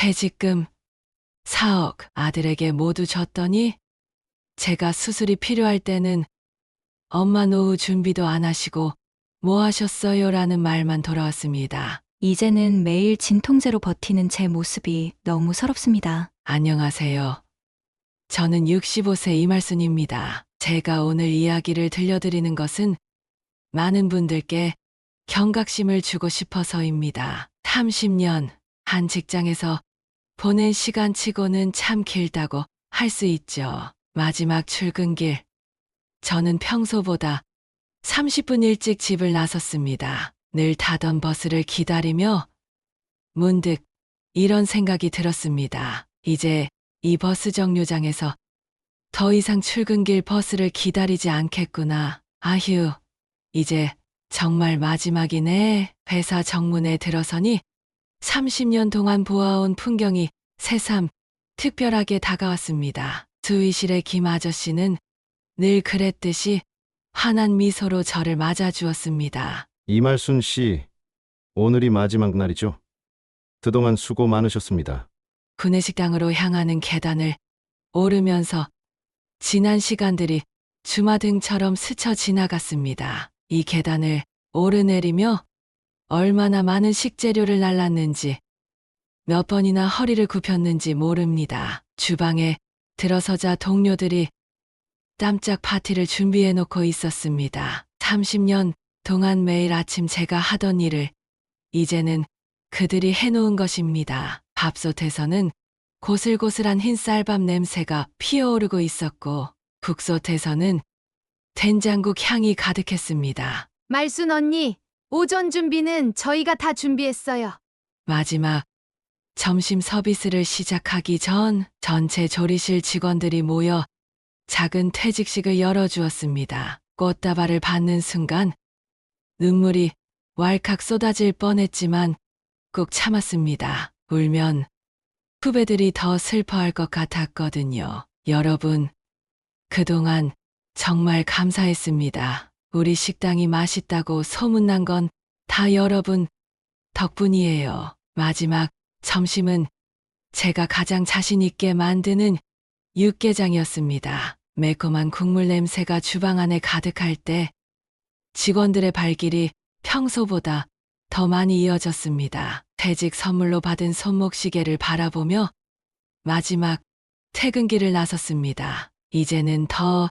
퇴직금 4억 아들에게 모두 줬더니 제가 수술이 필요할 때는 엄마 노후 준비도 안 하시고 뭐 하셨어요? 라는 말만 돌아왔습니다. 이제는 매일 진통제로 버티는 제 모습이 너무 서럽습니다. 안녕하세요. 저는 65세 이말순입니다. 제가 오늘 이야기를 들려드리는 것은 많은 분들께 경각심을 주고 싶어서입니다. 30년 한 직장에서 보낸 시간치고는 참 길다고 할 수 있죠. 마지막 출근길, 저는 평소보다 30분 일찍 집을 나섰습니다. 늘 타던 버스를 기다리며 문득 이런 생각이 들었습니다. 이제 이 버스 정류장에서 더 이상 출근길 버스를 기다리지 않겠구나. 아휴, 이제 정말 마지막이네. 회사 정문에 들어서니 30년 동안 보아온 풍경이 새삼 특별하게 다가왔습니다. 수의실의 김 아저씨는 늘 그랬듯이 환한 미소로 저를 맞아주었습니다. 이말순 씨, 오늘이 마지막 날이죠? 그동안 수고 많으셨습니다. 구내식당으로 향하는 계단을 오르면서 지난 시간들이 주마등처럼 스쳐 지나갔습니다. 이 계단을 오르내리며 얼마나 많은 식재료를 날랐는지 몇 번이나 허리를 굽혔는지 모릅니다. 주방에 들어서자 동료들이 깜짝 파티를 준비해 놓고 있었습니다. 30년 동안 매일 아침 제가 하던 일을 이제는 그들이 해놓은 것입니다. 밥솥에서는 고슬고슬한 흰 쌀밥 냄새가 피어오르고 있었고 국솥에서는 된장국 향이 가득했습니다. 말순 언니, 오전 준비는 저희가 다 준비했어요. 마지막 점심 서비스를 시작하기 전 전체 조리실 직원들이 모여 작은 퇴직식을 열어주었습니다. 꽃다발을 받는 순간 눈물이 왈칵 쏟아질 뻔했지만 꾹 참았습니다. 울면 후배들이 더 슬퍼할 것 같았거든요. 여러분, 그동안 정말 감사했습니다. 우리 식당이 맛있다고 소문난 건 다 여러분 덕분이에요. 마지막 점심은 제가 가장 자신 있게 만드는 육개장이었습니다. 매콤한 국물 냄새가 주방 안에 가득할 때 직원들의 발길이 평소보다 더 많이 이어졌습니다. 퇴직 선물로 받은 손목시계를 바라보며 마지막 퇴근길을 나섰습니다. 이제는 더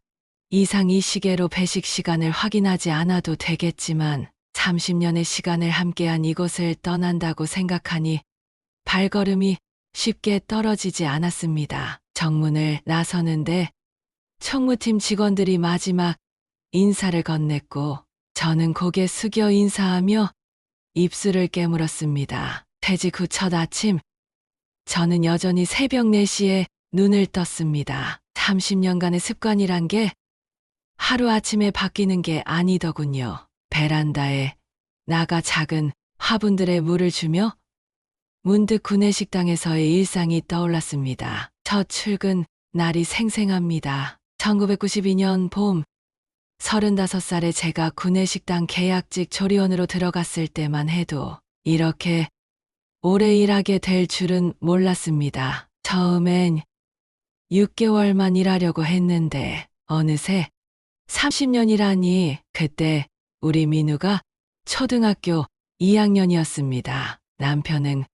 이상 이 시계로 배식 시간을 확인하지 않아도 되겠지만 30년의 시간을 함께한 이곳을 떠난다고 생각하니 발걸음이 쉽게 떨어지지 않았습니다. 정문을 나서는데 총무팀 직원들이 마지막 인사를 건넸고 저는 고개 숙여 인사하며 입술을 깨물었습니다. 퇴직 후 첫 아침, 저는 여전히 새벽 4시에 눈을 떴습니다. 30년간의 습관이란 게 하루아침에 바뀌는 게 아니더군요. 베란다에 나가 작은 화분들에 물을 주며 문득 구내식당에서의 일상이 떠올랐습니다. 첫 출근 날이 생생합니다. 1992년 봄, 35살에 제가 구내식당 계약직 조리원으로 들어갔을 때만 해도 이렇게 오래 일하게 될 줄은 몰랐습니다. 처음엔 6개월만 일하려고 했는데 어느새 30년이라니. 그때 우리 민우가 초등학교 2학년이었습니다. 남편은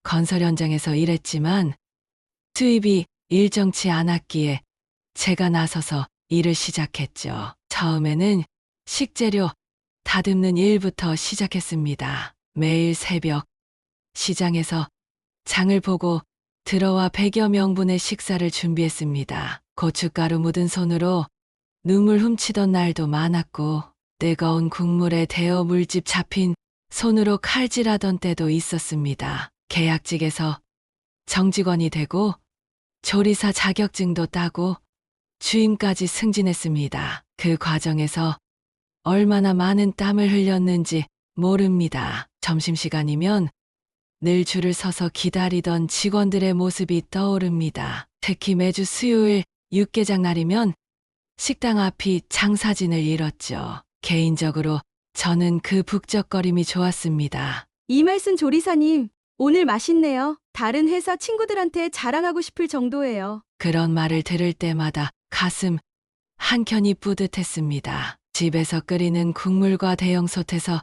건설 현장에서 일했지만 수입이 일정치 않았기에 제가 나서서 일을 시작했죠. 처음에는 식재료 다듬는 일부터 시작했습니다. 매일 새벽 시장에서 장을 보고 들어와 100여 명분의 식사를 준비했습니다. 고춧가루 묻은 손으로 눈물 훔치던 날도 많았고 뜨거운 국물에 데워 물집 잡힌 손으로 칼질하던 때도 있었습니다. 계약직에서 정직원이 되고 조리사 자격증도 따고 주임까지 승진했습니다. 그 과정에서 얼마나 많은 땀을 흘렸는지 모릅니다. 점심시간이면 늘 줄을 서서 기다리던 직원들의 모습이 떠오릅니다. 특히 매주 수요일 육개장 날이면 식당 앞이 장사진을 이뤘죠. 개인적으로 저는 그 북적거림이 좋았습니다. 이말순 조리사님, 오늘 맛있네요. 다른 회사 친구들한테 자랑하고 싶을 정도예요. 그런 말을 들을 때마다 가슴 한켠이 뿌듯했습니다. 집에서 끓이는 국물과 대형솥에서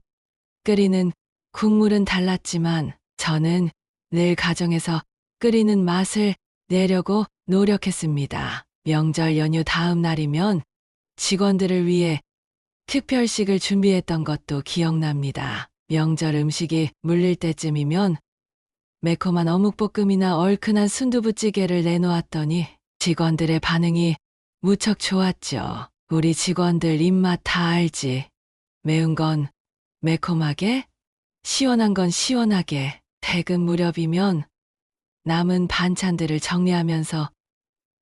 끓이는 국물은 달랐지만 저는 늘 가정에서 끓이는 맛을 내려고 노력했습니다. 명절 연휴 다음 날이면 직원들을 위해 특별식을 준비했던 것도 기억납니다. 명절 음식이 물릴 때쯤이면 매콤한 어묵볶음이나 얼큰한 순두부찌개를 내놓았더니 직원들의 반응이 무척 좋았죠. 우리 직원들 입맛 다 알지. 매운 건 매콤하게, 시원한 건 시원하게. 퇴근 무렵이면 남은 반찬들을 정리하면서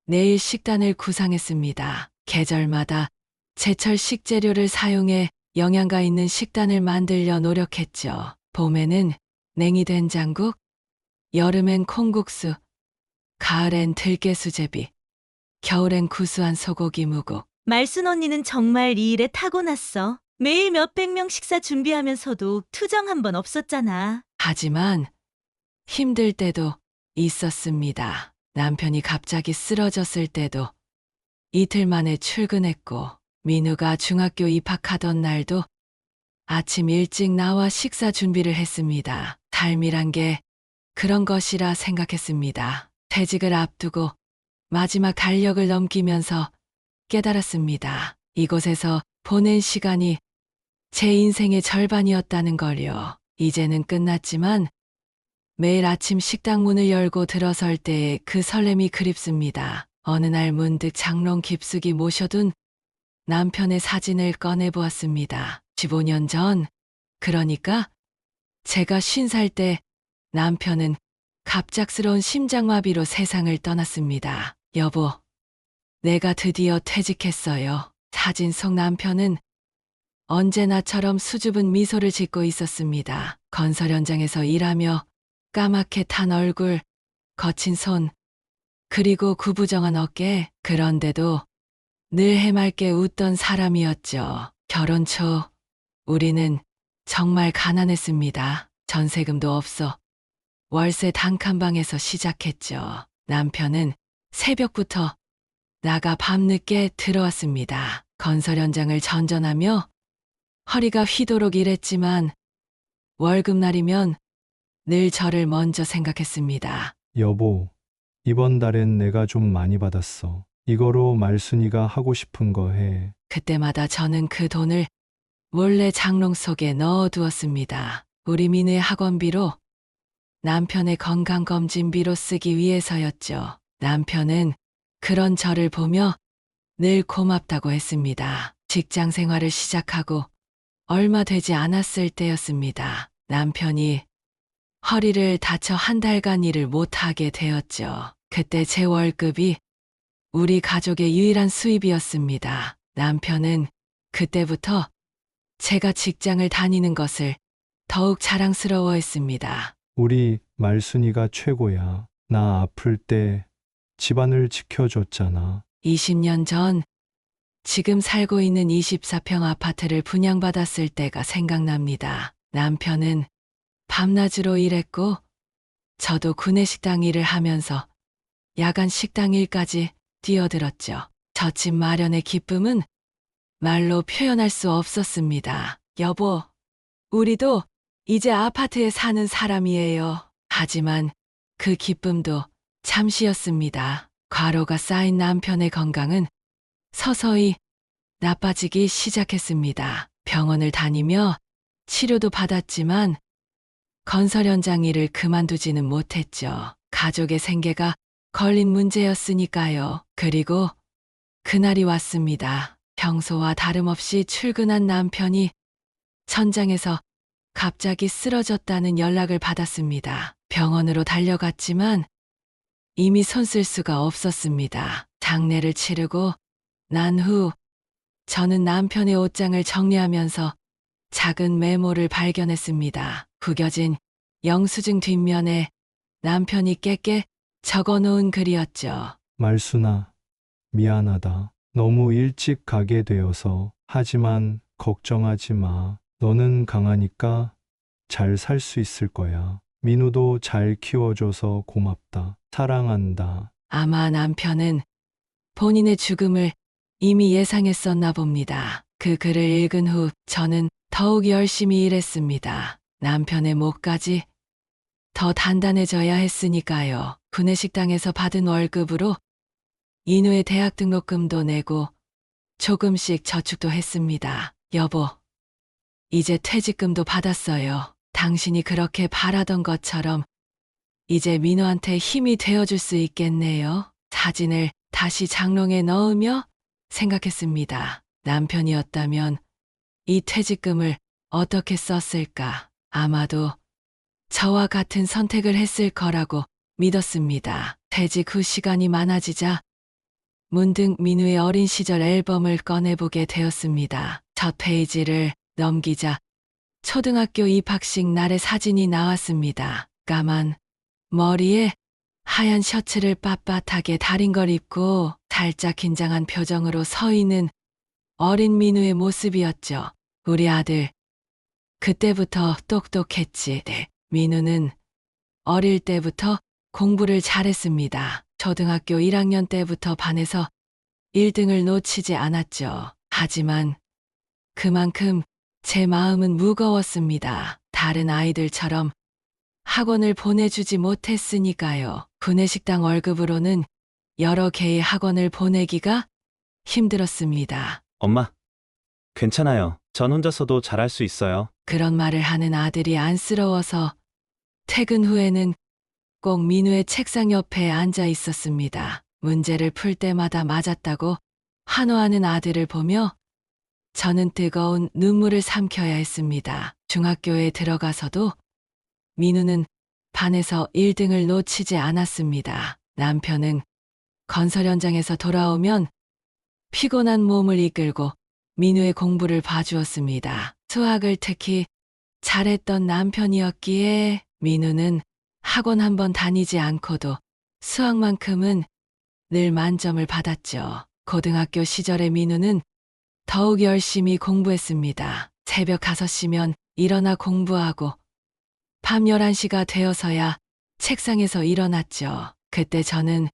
내일 식단을 구상했습니다. 계절마다 제철 식재료를 사용해 영양가 있는 식단을 만들려 노력했죠. 봄에는 냉이 된장국, 여름엔 콩국수, 가을엔 들깨 수제비, 겨울엔 구수한 소고기 무국. 말순 언니는 정말 이 일에 타고났어. 매일 몇백 명 식사 준비하면서도 투정 한 번 없었잖아. 하지만 힘들 때도 있었습니다. 남편이 갑자기 쓰러졌을 때도 이틀 만에 출근했고, 민우가 중학교 입학하던 날도 아침 일찍 나와 식사 준비를 했습니다. 삶이란 게 그런 것이라 생각했습니다. 퇴직을 앞두고 마지막 달력을 넘기면서 깨달았습니다. 이곳에서 보낸 시간이 제 인생의 절반이었다는 걸요. 이제는 끝났지만 매일 아침 식당 문을 열고 들어설 때의 그 설렘이 그립습니다. 어느 날 문득 장롱 깊숙이 모셔둔 남편의 사진을 꺼내보았습니다. 15년 전, 그러니까 제가 50살 때 남편은 갑작스러운 심장마비로 세상을 떠났습니다. 여보, 내가 드디어 퇴직했어요. 사진 속 남편은 언제나처럼 수줍은 미소를 짓고 있었습니다. 건설 현장에서 일하며 까맣게 탄 얼굴, 거친 손, 그리고 구부정한 어깨. 그런데도 늘 해맑게 웃던 사람이었죠. 결혼 초 우리는 정말 가난했습니다. 전세금도 없어 월세 단칸방에서 시작했죠. 남편은 새벽부터 나가 밤늦게 들어왔습니다. 건설 현장을 전전하며 허리가 휘도록 일했지만 월급날이면 늘 저를 먼저 생각했습니다. 여보, 이번 달엔 내가 좀 많이 받았어. 이거로 말순이가 하고 싶은 거 해. 그때마다 저는 그 돈을 몰래 장롱 속에 넣어두었습니다. 우리 민우의 학원비로, 남편의 건강검진비로 쓰기 위해서였죠. 남편은 그런 저를 보며 늘 고맙다고 했습니다. 직장 생활을 시작하고 얼마 되지 않았을 때였습니다. 남편이 허리를 다쳐 한 달간 일을 못하게 되었죠. 그때 제 월급이 우리 가족의 유일한 수입이었습니다. 남편은 그때부터 제가 직장을 다니는 것을 더욱 자랑스러워했습니다. 우리 말순이가 최고야. 나 아플 때 집안을 지켜줬잖아. 20년 전 지금 살고 있는 24평 아파트를 분양받았을 때가 생각납니다. 남편은 밤낮으로 일했고 저도 구내식당 일을 하면서 야간 식당 일까지 뛰어들었죠. 저 집 마련의 기쁨은 말로 표현할 수 없었습니다. 여보, 우리도 이제 아파트에 사는 사람이에요. 하지만 그 기쁨도 잠시였습니다. 과로가 쌓인 남편의 건강은 서서히 나빠지기 시작했습니다. 병원을 다니며 치료도 받았지만 건설 현장 일을 그만두지는 못했죠. 가족의 생계가 걸린 문제였으니까요. 그리고 그날이 왔습니다. 평소와 다름없이 출근한 남편이 천장에서 갑자기 쓰러졌다는 연락을 받았습니다. 병원으로 달려갔지만 이미 손쓸 수가 없었습니다. 장례를 치르고 난 후 저는 남편의 옷장을 정리하면서 작은 메모를 발견했습니다. 구겨진 영수증 뒷면에 남편이 깨깨 적어놓은 글이었죠. 말순아, 미안하다. 너무 일찍 가게 되어서. 하지만 걱정하지 마. 너는 강하니까 잘 살 수 있을 거야. 민우도 잘 키워줘서 고맙다. 사랑한다. 아마 남편은 본인의 죽음을 이미 예상했었나 봅니다. 그 글을 읽은 후 저는 더욱 열심히 일했습니다. 남편의 목까지 더 단단해져야 했으니까요. 구내식당에서 받은 월급으로 인우의 대학 등록금도 내고 조금씩 저축도 했습니다. 여보, 이제 퇴직금도 받았어요. 당신이 그렇게 바라던 것처럼 이제 민우한테 힘이 되어줄 수 있겠네요. 사진을 다시 장롱에 넣으며 생각했습니다. 남편이었다면 이 퇴직금을 어떻게 썼을까? 아마도 저와 같은 선택을 했을 거라고 믿었습니다. 퇴직 후 시간이 많아지자 문득 민우의 어린 시절 앨범을 꺼내보게 되었습니다. 첫 페이지를 넘기자 초등학교 입학식 날의 사진이 나왔습니다. 까만 머리에 하얀 셔츠를 빳빳하게 다린 걸 입고 살짝 긴장한 표정으로 서 있는 어린 민우의 모습이었죠. 우리 아들, 그때부터 똑똑했지. 네. 민우는 어릴 때부터 공부를 잘했습니다. 초등학교 1학년 때부터 반에서 1등을 놓치지 않았죠. 하지만 그만큼 제 마음은 무거웠습니다. 다른 아이들처럼 학원을 보내주지 못했으니까요. 구내식당 월급으로는 여러 개의 학원을 보내기가 힘들었습니다. 엄마, 괜찮아요. 전 혼자서도 잘할 수 있어요. 그런 말을 하는 아들이 안쓰러워서 퇴근 후에는 꼭 민우의 책상 옆에 앉아 있었습니다. 문제를 풀 때마다 맞았다고 환호하는 아들을 보며 저는 뜨거운 눈물을 삼켜야 했습니다. 중학교에 들어가서도 민우는 반에서 1등을 놓치지 않았습니다. 남편은 건설 현장에서 돌아오면 피곤한 몸을 이끌고 민우의 공부를 봐주었습니다. 수학을 특히 잘했던 남편이었기에 민우는 학원 한 번 다니지 않고도 수학만큼은 늘 만점을 받았죠. 고등학교 시절의 민우는 더욱 열심히 공부했습니다. 새벽 5시면 일어나 공부하고 밤 11시가 되어서야 책상에서 일어났죠. 그때 저는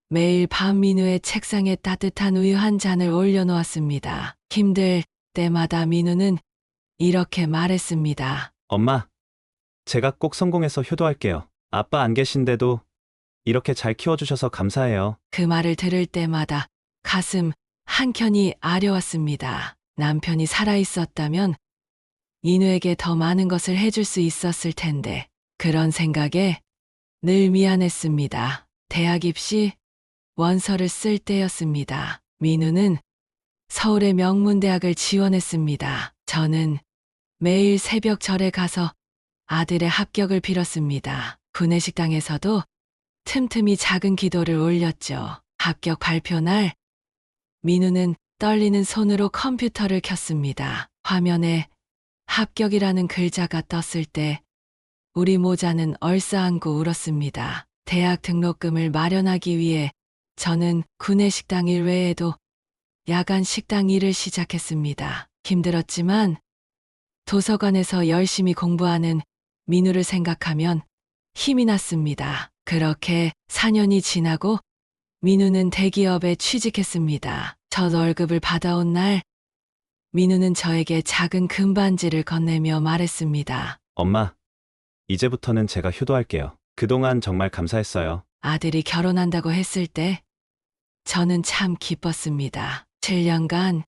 매일 밤 민우의 책상에 따뜻한 우유 한 잔을 올려놓았습니다. 힘들 때마다 민우는 이렇게 말했습니다. 엄마, 제가 꼭 성공해서 효도할게요. 아빠 안 계신데도 이렇게 잘 키워주셔서 감사해요. 그 말을 들을 때마다 가슴 한켠이 아려왔습니다. 남편이 살아있었다면 민우에게 더 많은 것을 해줄 수 있었을 텐데 그런 생각에 늘 미안했습니다. 대학 입시 원서를 쓸 때였습니다. 민우는 서울의 명문대학을 지원했습니다. 저는 매일 새벽 절에 가서 아들의 합격을 빌었습니다. 구내식당에서도 틈틈이 작은 기도를 올렸죠. 합격 발표 날 민우는 떨리는 손으로 컴퓨터를 켰습니다. 화면에 합격이라는 글자가 떴을 때 우리 모자는 얼싸안고 울었습니다. 대학 등록금을 마련하기 위해 저는 구내식당 일 외에도 야간 식당 일을 시작했습니다. 힘들었지만 도서관에서 열심히 공부하는 민우를 생각하면 힘이 났습니다. 그렇게 4년이 지나고 민우는 대기업에 취직했습니다. 첫 월급을 받아온 날 민우는 저에게 작은 금반지를 건네며 말했습니다. 엄마, 이제부터는 제가 효도할게요. 그동안 정말 감사했어요. 아들이 결혼한다고 했을 때 저는 참 기뻤습니다. 7년간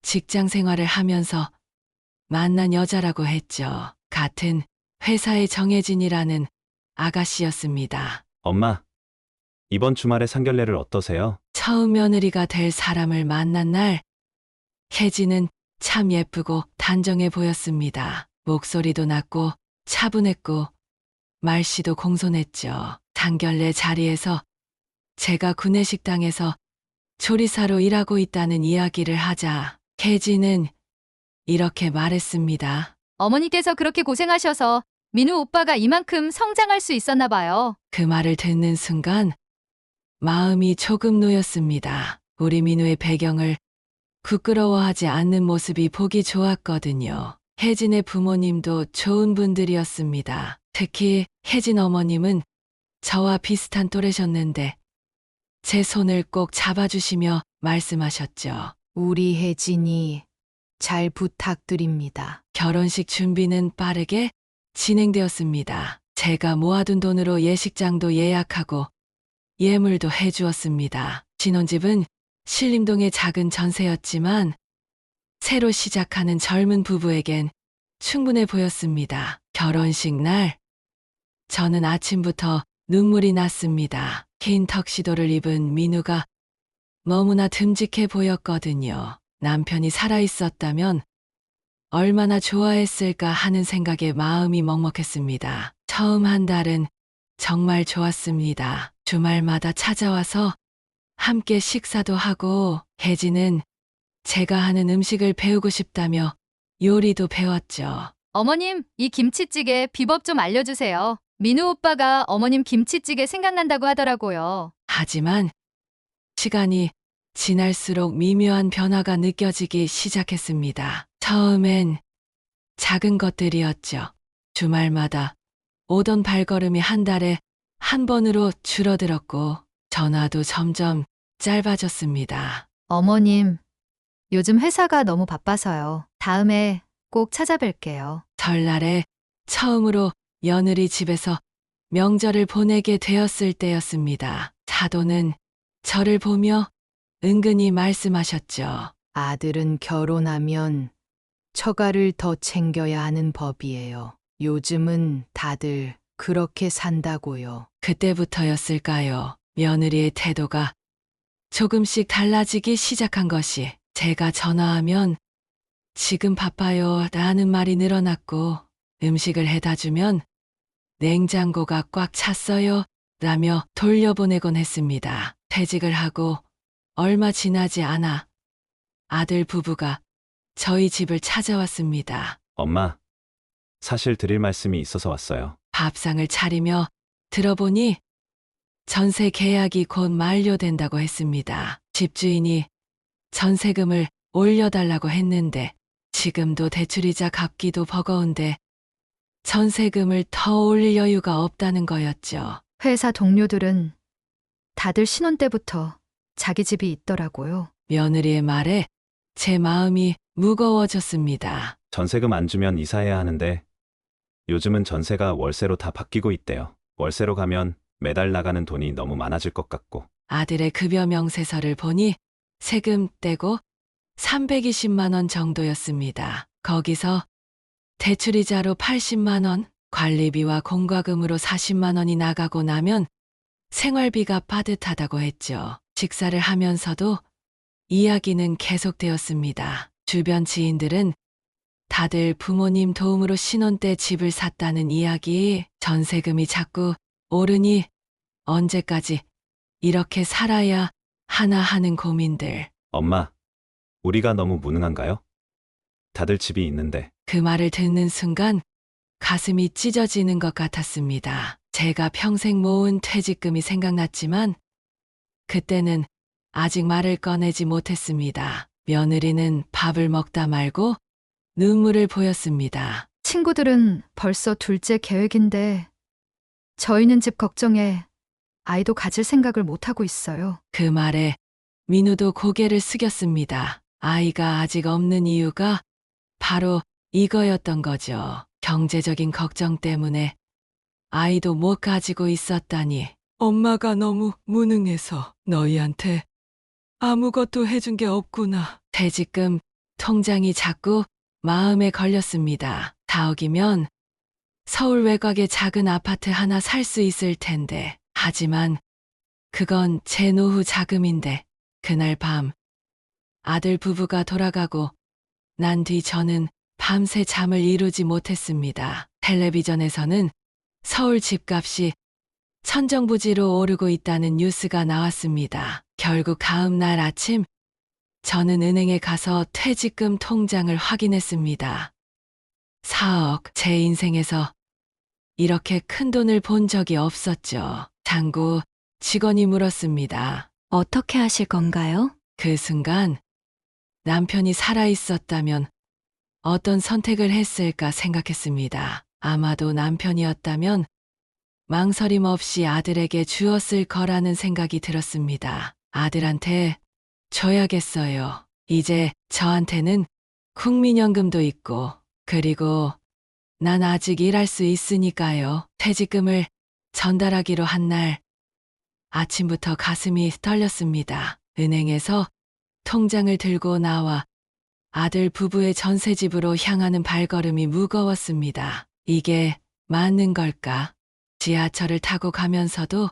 직장 생활을 하면서 만난 여자라고 했죠. 같은 회사의 정혜진이라는 아가씨였습니다. 엄마, 이번 주말에 상견례를 어떠세요? 처음 며느리가 될 사람을 만난 날 혜진은 참 예쁘고 단정해 보였습니다. 목소리도 낮고 차분했고 말씨도 공손했죠. 상견례 자리에서 제가 구내식당에서 조리사로 일하고 있다는 이야기를 하자 혜진은 이렇게 말했습니다. 어머니께서 그렇게 고생하셔서 민우 오빠가 이만큼 성장할 수 있었나 봐요. 그 말을 듣는 순간 마음이 조금 놓였습니다. 우리 민우의 배경을 부끄러워하지 않는 모습이 보기 좋았거든요. 혜진의 부모님도 좋은 분들이었습니다. 특히 혜진 어머님은 저와 비슷한 또래셨는데 제 손을 꼭 잡아주시며 말씀하셨죠. 우리 혜진이 잘 부탁드립니다. 결혼식 준비는 빠르게 진행되었습니다. 제가 모아둔 돈으로 예식장도 예약하고 예물도 해주었습니다. 신혼집은 신림동의 작은 전세였지만 새로 시작하는 젊은 부부에겐 충분해 보였습니다. 결혼식 날 저는 아침부터 눈물이 났습니다. 긴 턱시도를 입은 민우가 너무나 듬직해 보였거든요. 남편이 살아있었다면 얼마나 좋아했을까 하는 생각에 마음이 먹먹했습니다. 처음 한 달은 정말 좋았습니다. 주말마다 찾아와서 함께 식사도 하고 혜진은 제가 하는 음식을 배우고 싶다며 요리도 배웠죠. 어머님, 이 김치찌개 비법 좀 알려주세요. 민우 오빠가 어머님 김치찌개 생각난다고 하더라고요. 하지만 시간이 지날수록 미묘한 변화가 느껴지기 시작했습니다. 처음엔 작은 것들이었죠. 주말마다 오던 발걸음이 한 달에 한 번으로 줄어들었고 전화도 점점 짧아졌습니다. 어머님, 요즘 회사가 너무 바빠서요. 다음에 꼭 찾아뵐게요. 설날에 처음으로 며느리 집에서 명절을 보내게 되었을 때였습니다. 사도는 저를 보며 은근히 말씀하셨죠. 아들은 결혼하면 처가를 더 챙겨야 하는 법이에요. 요즘은 다들 그렇게 산다고요. 그때부터였을까요? 며느리의 태도가 조금씩 달라지기 시작한 것이 제가 전화하면 지금 바빠요 라는 말이 늘어났고 음식을 해다 주면 냉장고가 꽉 찼어요 라며 돌려보내곤 했습니다. 퇴직을 하고 얼마 지나지 않아 아들 부부가 저희 집을 찾아왔습니다. 엄마, 사실 드릴 말씀이 있어서 왔어요. 밥상을 차리며 들어보니 전세 계약이 곧 만료된다고 했습니다. 집주인이 전세금을 올려달라고 했는데 지금도 대출이자 갚기도 버거운데 전세금을 더 올릴 여유가 없다는 거였죠. 회사 동료들은 다들 신혼 때부터 자기 집이 있더라고요. 며느리의 말에 제 마음이 무거워졌습니다. 전세금 안 주면 이사해야 하는데 요즘은 전세가 월세로 다 바뀌고 있대요. 월세로 가면 매달 나가는 돈이 너무 많아질 것 같고. 아들의 급여 명세서를 보니 세금 떼고 320만 원 정도였습니다. 거기서 대출이자로 80만 원, 관리비와 공과금으로 40만 원이 나가고 나면 생활비가 빠듯하다고 했죠. 식사를 하면서도 이야기는 계속되었습니다. 주변 지인들은 다들 부모님 도움으로 신혼 때 집을 샀다는 이야기, 전세금이 자꾸 오르니 언제까지 이렇게 살아야 하나 하는 고민들. 엄마, 우리가 너무 무능한가요? 다들 집이 있는데. 그 말을 듣는 순간 가슴이 찢어지는 것 같았습니다. 제가 평생 모은 퇴직금이 생각났지만 그때는 아직 말을 꺼내지 못했습니다. 며느리는 밥을 먹다 말고 눈물을 보였습니다. 친구들은 벌써 둘째 계획인데 저희는 집 걱정에 아이도 가질 생각을 못하고 있어요. 그 말에 민우도 고개를 숙였습니다. 아이가 아직 없는 이유가 바로 이거였던 거죠. 경제적인 걱정 때문에 아이도 못 가지고 있었다니. 엄마가 너무 무능해서 너희한테 아무것도 해준 게 없구나. 퇴직금 통장이 자꾸 마음에 걸렸습니다. 4억이면 서울 외곽의 작은 아파트 하나 살 수 있을 텐데. 하지만 그건 제 노후 자금인데 그날 밤 아들 부부가 돌아가고 난 뒤 저는 밤새 잠을 이루지 못했습니다. 텔레비전에서는 서울 집값이 천정부지로 오르고 있다는 뉴스가 나왔습니다. 결국 다음 날 아침 저는 은행에 가서 퇴직금 통장을 확인했습니다. 4억. 제 인생에서 이렇게 큰 돈을 본 적이 없었죠. 장구 직원이 물었습니다. 어떻게 하실 건가요? 그 순간 남편이 살아 있었다면 어떤 선택을 했을까 생각했습니다. 아마도 남편이었다면 망설임 없이 아들에게 주었을 거라는 생각이 들었습니다. 아들한테 줘야겠어요. 이제 저한테는 국민연금도 있고, 그리고 난 아직 일할 수 있으니까요. 퇴직금을 전달하기로 한 날 아침부터 가슴이 떨렸습니다. 은행에서 통장을 들고 나와 아들 부부의 전세집으로 향하는 발걸음이 무거웠습니다. 이게 맞는 걸까? 지하철을 타고 가면서도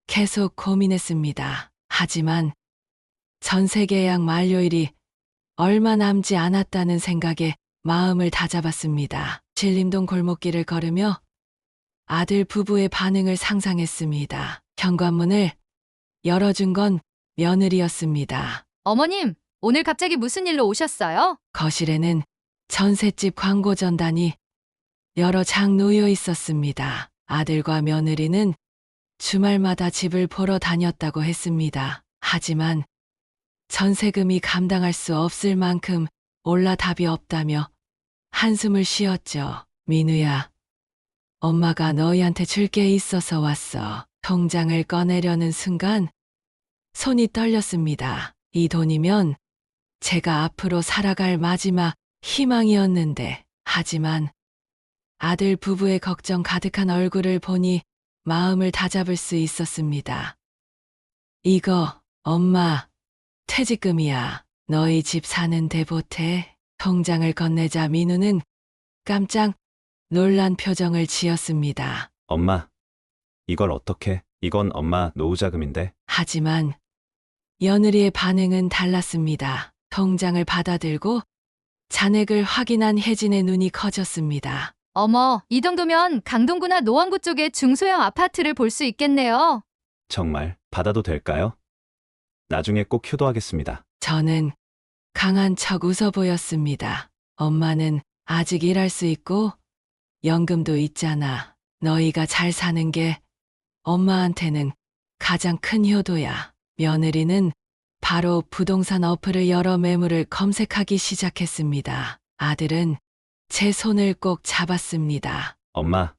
계속 고민했습니다. 하지만 전세 계약 만료일이 얼마 남지 않았다는 생각에 마음을 다잡았습니다. 신림동 골목길을 걸으며 아들 부부의 반응을 상상했습니다. 현관문을 열어준 건 며느리였습니다. 어머님, 오늘 갑자기 무슨 일로 오셨어요? 거실에는 전셋집 광고 전단이 여러 장 놓여 있었습니다. 아들과 며느리는 주말마다 집을 보러 다녔다고 했습니다. 하지만 전세금이 감당할 수 없을 만큼 올라 답이 없다며 한숨을 쉬었죠. 민우야, 엄마가 너희한테 줄 게 있어서 왔어. 통장을 꺼내려는 순간 손이 떨렸습니다. 이 돈이면 제가 앞으로 살아갈 마지막 희망이었는데, 하지만 아들 부부의 걱정 가득한 얼굴을 보니 마음을 다잡을 수 있었습니다. 이거 엄마 퇴직금이야. 너희 집 사는데 보태. 통장을 건네자 민우는 깜짝 놀란 표정을 지었습니다. 엄마, 이걸 어떻게? 이건 엄마 노후자금인데. 하지만 며느리의 반응은 달랐습니다. 통장을 받아들고 잔액을 확인한 혜진의 눈이 커졌습니다. 어머, 이 정도면 강동구나 노원구 쪽에 중소형 아파트를 볼 수 있겠네요. 정말 받아도 될까요? 나중에 꼭 효도하겠습니다. 저는 강한 척 웃어 보였습니다. 엄마는 아직 일할 수 있고 연금도 있잖아. 너희가 잘 사는 게 엄마한테는 가장 큰 효도야. 며느리는 바로 부동산 어플을 열어 매물을 검색하기 시작했습니다. 아들은 제 손을 꼭 잡았습니다. 엄마,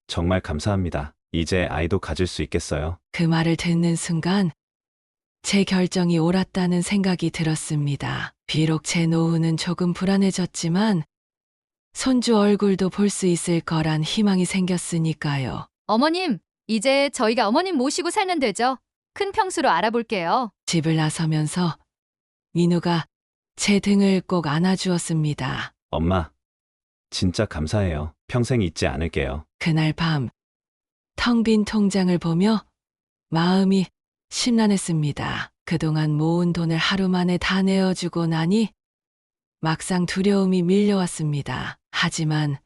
정말 감사합니다. 이제 아이도 가질 수 있겠어요? 그 말을 듣는 순간 제 결정이 옳았다는 생각이 들었습니다. 비록 제 노후는 조금 불안해졌지만 손주 얼굴도 볼 수 있을 거란 희망이 생겼으니까요. 어머님, 이제 저희가 어머님 모시고 살면 되죠? 큰 평수로 알아볼게요. 집을 나서면서 민우가 제 등을 꼭 안아주었습니다. 엄마, 진짜 감사해요. 평생 잊지 않을게요. 그날 밤 텅 빈 통장을 보며 마음이 심란했습니다. 그동안 모은 돈을 하루 만에 다 내어주고 나니 막상 두려움이 밀려왔습니다. 하지만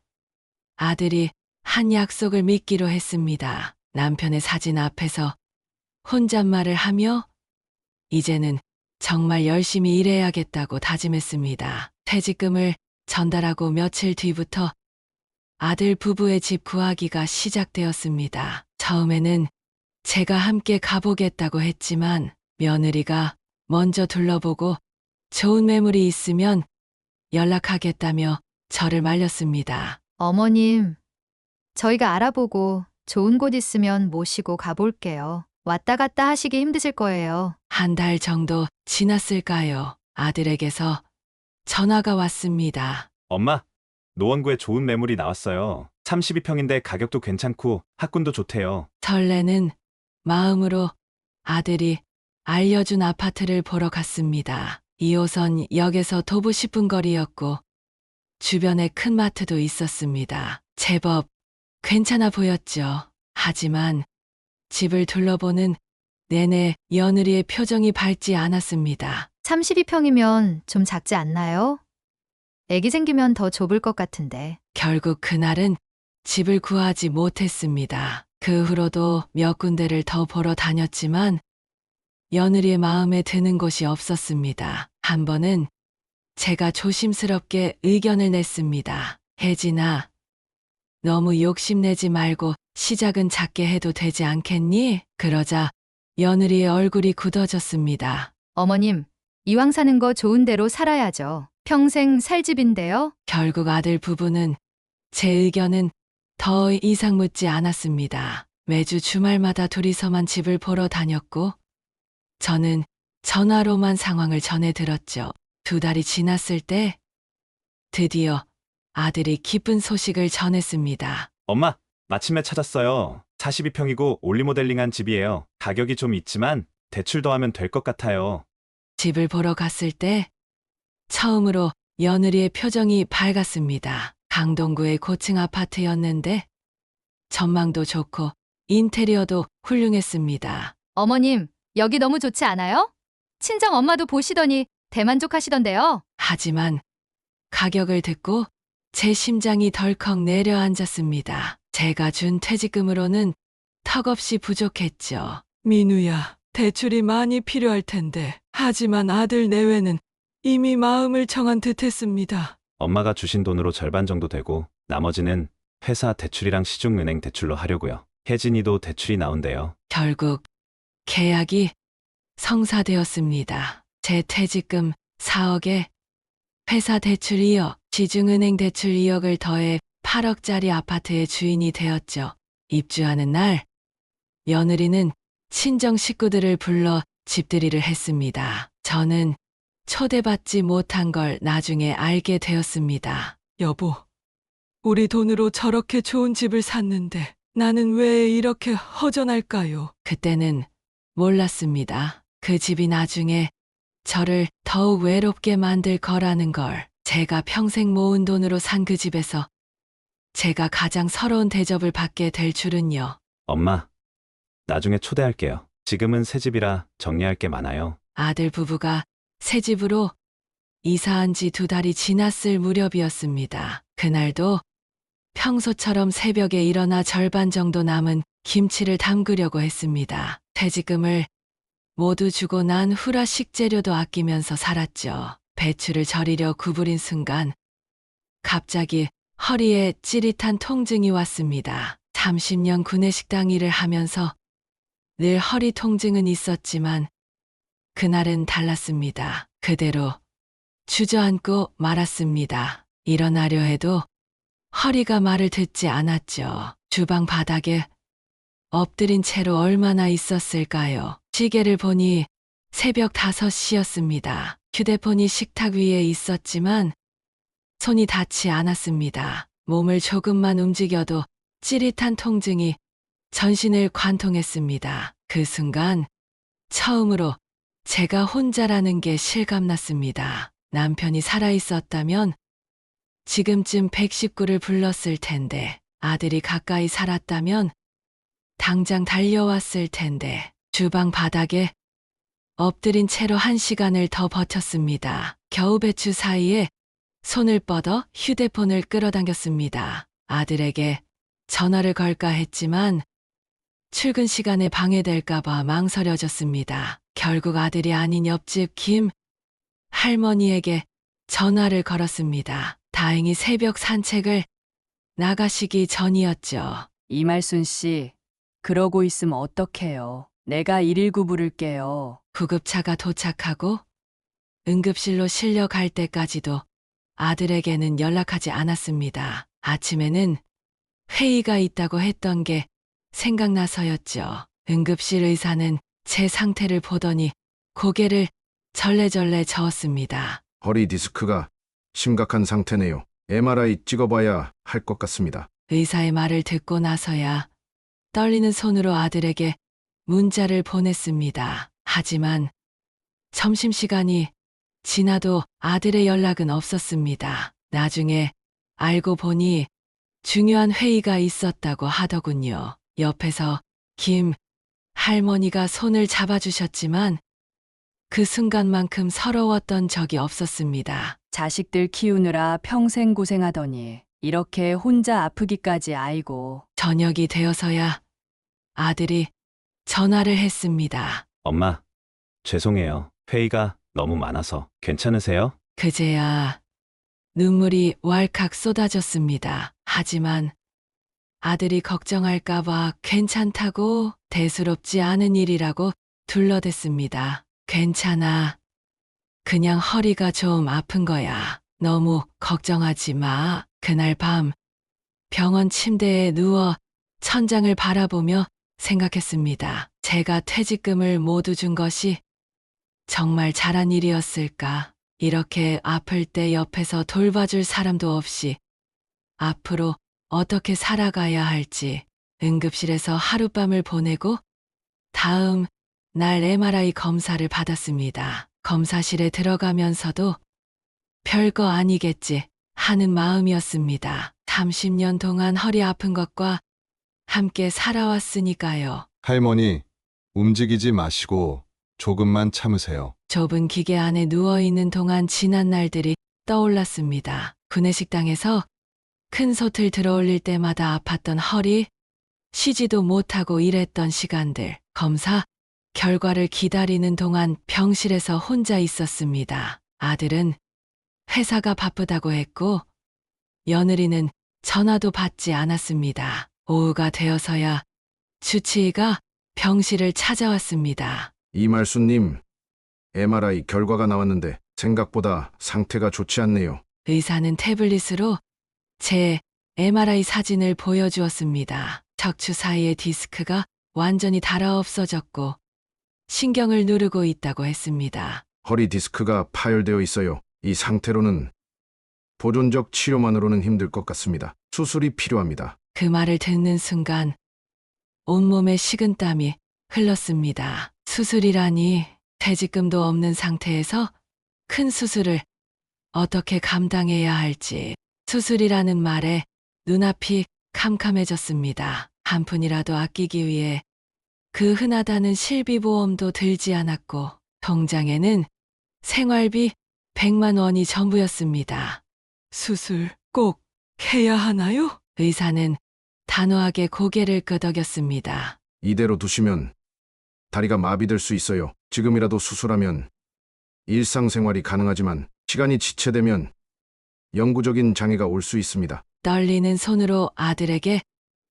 아들이 한 약속을 믿기로 했습니다. 남편의 사진 앞에서 혼잣말을 하며 이제는 정말 열심히 일해야겠다고 다짐했습니다. 퇴직금을 전달하고 며칠 뒤부터 아들 부부의 집 구하기가 시작되었습니다. 처음에는 제가 함께 가보겠다고 했지만 며느리가 먼저 둘러보고 좋은 매물이 있으면 연락하겠다며 저를 말렸습니다. 어머님, 저희가 알아보고 좋은 곳 있으면 모시고 가볼게요. 왔다 갔다 하시기 힘드실 거예요. 한 달 정도 지났을까요? 아들에게서 전화가 왔습니다. 엄마, 노원구에 좋은 매물이 나왔어요. 32평인데 가격도 괜찮고 학군도 좋대요. 설레는 마음으로 아들이 알려준 아파트를 보러 갔습니다. 2호선 역에서 도보 10분 거리였고 주변에 큰 마트도 있었습니다. 제법 괜찮아 보였죠. 하지만 집을 둘러보는 내내 며느리의 표정이 밝지 않았습니다. 32평이면 좀 작지 않나요? 애기 생기면 더 좁을 것 같은데. 결국 그날은 집을 구하지 못했습니다. 그 후로도 몇 군데를 더 보러 다녔지만 며느리의 마음에 드는 곳이 없었습니다. 한 번은 제가 조심스럽게 의견을 냈습니다. 혜진아, 너무 욕심내지 말고 시작은 작게 해도 되지 않겠니? 그러자 며느리의 얼굴이 굳어졌습니다. 어머님, 이왕 사는 거 좋은 대로 살아야죠. 평생 살 집인데요. 결국 아들 부부는 제 의견은 더 이상 묻지 않았습니다. 매주 주말마다 둘이서만 집을 보러 다녔고, 저는 전화로만 상황을 전해 들었죠. 2달이 지났을 때, 드디어 아들이 기쁜 소식을 전했습니다. 엄마, 마침내 찾았어요. 42평이고 올리모델링한 집이에요. 가격이 좀 있지만 대출 더하면 될 것 같아요. 집을 보러 갔을 때, 처음으로 며느리의 표정이 밝았습니다. 강동구의 고층 아파트였는데, 전망도 좋고, 인테리어도 훌륭했습니다. 어머님, 여기 너무 좋지 않아요? 친정 엄마도 보시더니 대만족하시던데요. 하지만 가격을 듣고 제 심장이 덜컥 내려앉았습니다. 제가 준 퇴직금으로는 턱없이 부족했죠. 민우야, 대출이 많이 필요할 텐데. 하지만 아들 내외는 이미 마음을 정한 듯했습니다. 엄마가 주신 돈으로 절반 정도 되고 나머지는 회사 대출이랑 시중은행 대출로 하려고요. 혜진이도 대출이 나온대요. 결국 계약이 성사되었습니다. 제 퇴직금 4억에 회사 대출 2억, 시중은행 대출 2억을 더해 8억짜리 아파트의 주인이 되었죠. 입주하는 날, 며느리는 친정 식구들을 불러 집들이를 했습니다. 저는 초대받지 못한 걸 나중에 알게 되었습니다. 여보, 우리 돈으로 저렇게 좋은 집을 샀는데 나는 왜 이렇게 허전할까요? 그때는 몰랐습니다. 그 집이 나중에 저를 더욱 외롭게 만들 거라는 걸. 제가 평생 모은 돈으로 산 그 집에서 제가 가장 서러운 대접을 받게 될 줄은요. 엄마, 나중에 초대할게요. 지금은 새 집이라 정리할 게 많아요. 아들 부부가 새 집으로 이사한 지 2달이 지났을 무렵이었습니다. 그날도 평소처럼 새벽에 일어나 절반 정도 남은 김치를 담그려고 했습니다. 퇴직금을 모두 주고 난 후라 식재료도 아끼면서 살았죠. 배추를 절이려 구부린 순간 갑자기 허리에 찌릿한 통증이 왔습니다. 30년 구내식당 일을 하면서 늘 허리 통증은 있었지만 그날은 달랐습니다. 그대로 주저앉고 말았습니다. 일어나려 해도 허리가 말을 듣지 않았죠. 주방 바닥에 엎드린 채로 얼마나 있었을까요? 시계를 보니 새벽 5시였습니다. 휴대폰이 식탁 위에 있었지만 손이 닿지 않았습니다. 몸을 조금만 움직여도 찌릿한 통증이 전신을 관통했습니다. 그 순간 처음으로 제가 혼자라는 게 실감났습니다. 남편이 살아있었다면 지금쯤 119를 불렀을 텐데, 아들이 가까이 살았다면 당장 달려왔을 텐데, 주방 바닥에 엎드린 채로 1시간을 더 버텼습니다. 겨우 배추 사이에 손을 뻗어 휴대폰을 끌어당겼습니다. 아들에게 전화를 걸까 했지만 출근 시간에 방해될까봐 망설여졌습니다. 결국 아들이 아닌 옆집 김 할머니에게 전화를 걸었습니다. 다행히 새벽 산책을 나가시기 전이었죠. 이말순 씨, 그러고 있으면 어떡해요. 내가 119 부를게요. 구급차가 도착하고 응급실로 실려갈 때까지도 아들에게는 연락하지 않았습니다. 아침에는 회의가 있다고 했던 게 생각나서였죠. 응급실 의사는 제 상태를 보더니 고개를 절레절레 저었습니다. 허리 디스크가 심각한 상태네요. MRI 찍어봐야 할 것 같습니다. 의사의 말을 듣고 나서야 떨리는 손으로 아들에게 문자를 보냈습니다. 하지만 점심시간이 지나도 아들의 연락은 없었습니다. 나중에 알고 보니 중요한 회의가 있었다고 하더군요. 옆에서 김 할머니가 손을 잡아주셨지만 그 순간만큼 서러웠던 적이 없었습니다. 자식들 키우느라 평생 고생하더니 이렇게 혼자 아프기까지 아이고. 저녁이 되어서야 아들이 전화를 했습니다. 엄마, 죄송해요. 회의가 너무 많아서. 괜찮으세요? 그제야 눈물이 왈칵 쏟아졌습니다. 하지만 아들이 걱정할까봐 괜찮다고 대수롭지 않은 일이라고 둘러댔습니다. 괜찮아. 그냥 허리가 좀 아픈 거야. 너무 걱정하지 마. 그날 밤 병원 침대에 누워 천장을 바라보며 생각했습니다. 제가 퇴직금을 모두 준 것이 정말 잘한 일이었을까? 이렇게 아플 때 옆에서 돌봐줄 사람도 없이 앞으로 어떻게 살아가야 할지 응급실에서 하룻밤을 보내고 다음 날 MRI 검사를 받았습니다. 검사실에 들어가면서도 별거 아니겠지 하는 마음이었습니다. 30년 동안 허리 아픈 것과 함께 살아왔으니까요. 할머니, 움직이지 마시고 조금만 참으세요. 좁은 기계 안에 누워있는 동안 지난 날들이 떠올랐습니다. 구내식당에서 큰 솥을 들어올릴 때마다 아팠던 허리, 쉬지도 못하고 일했던 시간들, 검사 결과를 기다리는 동안 병실에서 혼자 있었습니다. 아들은 회사가 바쁘다고 했고 며느리는 전화도 받지 않았습니다. 오후가 되어서야 주치의가 병실을 찾아왔습니다. 이말수님, MRI 결과가 나왔는데 생각보다 상태가 좋지 않네요. 의사는 태블릿으로 제 MRI 사진을 보여주었습니다. 척추 사이의 디스크가 완전히 닳아 없어졌고 신경을 누르고 있다고 했습니다. 허리 디스크가 파열되어 있어요. 이 상태로는 보존적 치료만으로는 힘들 것 같습니다. 수술이 필요합니다. 그 말을 듣는 순간 온몸에 식은땀이 흘렀습니다. 수술이라니 퇴직금도 없는 상태에서 큰 수술을 어떻게 감당해야 할지 수술이라는 말에 눈앞이 캄캄해졌습니다. 한 푼이라도 아끼기 위해 그 흔하다는 실비보험도 들지 않았고 통장에는 생활비 100만 원이 전부였습니다. 수술 꼭 해야 하나요? 의사는 단호하게 고개를 끄덕였습니다. 이대로 두시면 다리가 마비될 수 있어요. 지금이라도 수술하면 일상생활이 가능하지만 시간이 지체되면 영구적인 장애가 올 수 있습니다. 떨리는 손으로 아들에게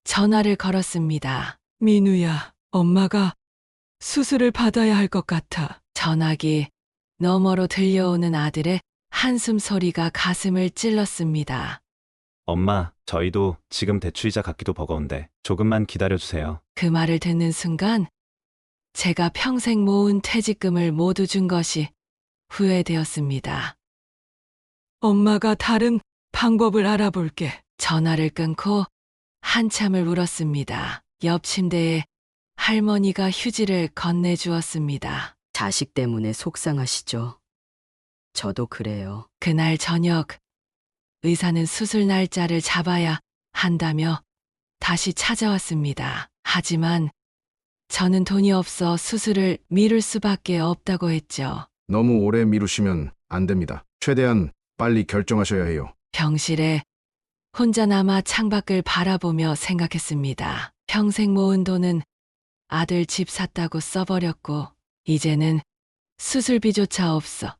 전화를 걸었습니다. 민우야, 엄마가 수술을 받아야 할 것 같아. 전화기 너머로 들려오는 아들의 한숨 소리가 가슴을 찔렀습니다. 엄마, 저희도 지금 대출이자 갚기도 버거운데 조금만 기다려주세요. 그 말을 듣는 순간 제가 평생 모은 퇴직금을 모두 준 것이 후회되었습니다. 엄마가 다른 방법을 알아볼게. 전화를 끊고 한참을 울었습니다. 옆 침대에 할머니가 휴지를 건네주었습니다. 자식 때문에 속상하시죠? 저도 그래요. 그날 저녁 의사는 수술 날짜를 잡아야 한다며 다시 찾아왔습니다. 하지만 저는 돈이 없어 수술을 미룰 수밖에 없다고 했죠. 너무 오래 미루시면 안 됩니다. 최대한 빨리 결정하셔야 해요. 병실에 혼자 남아 창밖을 바라보며 생각했습니다. 평생 모은 돈은 아들 집 샀다고 써버렸고 이제는 수술비조차 없어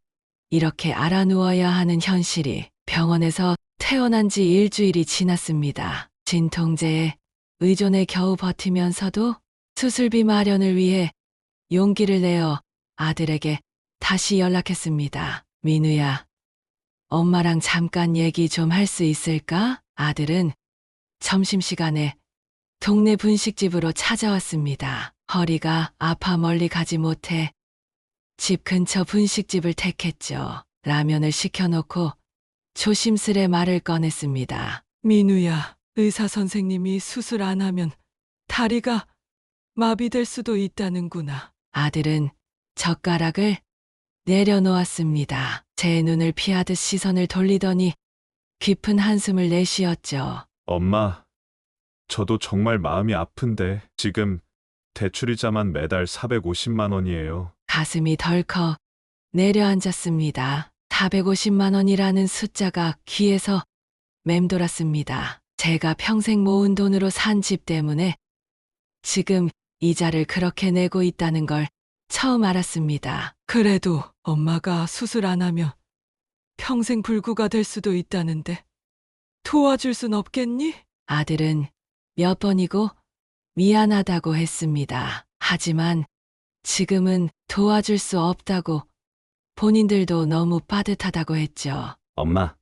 이렇게 알아누워야 하는 현실이 병원에서 퇴원한 지 일주일이 지났습니다. 진통제에 의존해 겨우 버티면서도 수술비 마련을 위해 용기를 내어 아들에게 다시 연락했습니다. 민우야, 엄마랑 잠깐 얘기 좀 할 수 있을까? 아들은 점심시간에 동네 분식집으로 찾아왔습니다. 허리가 아파 멀리 가지 못해 집 근처 분식집을 택했죠. 라면을 시켜놓고 조심스레 말을 꺼냈습니다. 민우야, 의사 선생님이 수술 안 하면 다리가 마비될 수도 있다는구나. 아들은 젓가락을 내려놓았습니다. 제 눈을 피하듯 시선을 돌리더니 깊은 한숨을 내쉬었죠. 엄마, 저도 정말 마음이 아픈데 지금 대출이자만 매달 450만 원이에요. 가슴이 덜컥 내려앉았습니다. 450만 원이라는 숫자가 귀에서 맴돌았습니다. 제가 평생 모은 돈으로 산 집 때문에 지금 이자를 그렇게 내고 있다는 걸 처음 알았습니다. 그래도 엄마가 수술 안 하면 평생 불구가 될 수도 있다는데 도와줄 순 없겠니? 아들은 몇 번이고 미안하다고 했습니다. 하지만 지금은 도와줄 수 없다고 본인들도 너무 빠듯하다고 했죠. 엄마,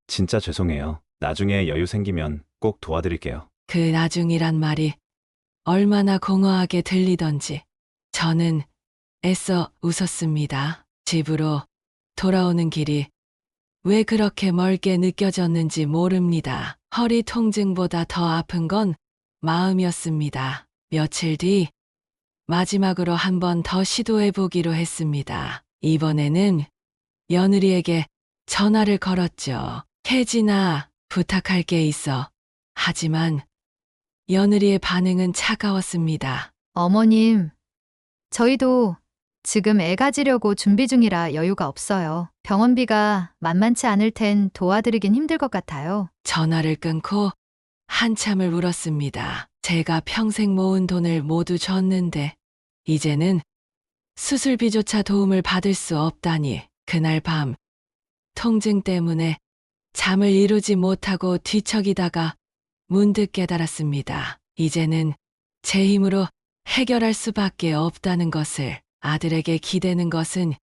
진짜 죄송해요. 나중에 여유 생기면 꼭 도와드릴게요. 그 나중이란 말이 얼마나 공허하게 들리던지 저는 애써 웃었습니다. 집으로 돌아오는 길이 왜 그렇게 멀게 느껴졌는지 모릅니다. 허리 통증보다 더 아픈 건 마음이었습니다. 며칠 뒤 마지막으로 한 번 더 시도해 보기로 했습니다. 이번에는 며느리에게 전화를 걸었죠. 혜진아, 부탁할 게 있어. 하지만 며느리의 반응은 차가웠습니다. 어머님, 저희도 지금 애 가지려고 준비 중이라 여유가 없어요. 병원비가 만만치 않을 텐 도와드리긴 힘들 것 같아요. 전화를 끊고 한참을 울었습니다. 제가 평생 모은 돈을 모두 줬는데 이제는 수술비조차 도움을 받을 수 없다니. 그날 밤 통증 때문에 잠을 이루지 못하고 뒤척이다가 문득 깨달았습니다. 이제는 제 힘으로 해결할 수밖에 없다는 것을, 아들에게 기대는 것은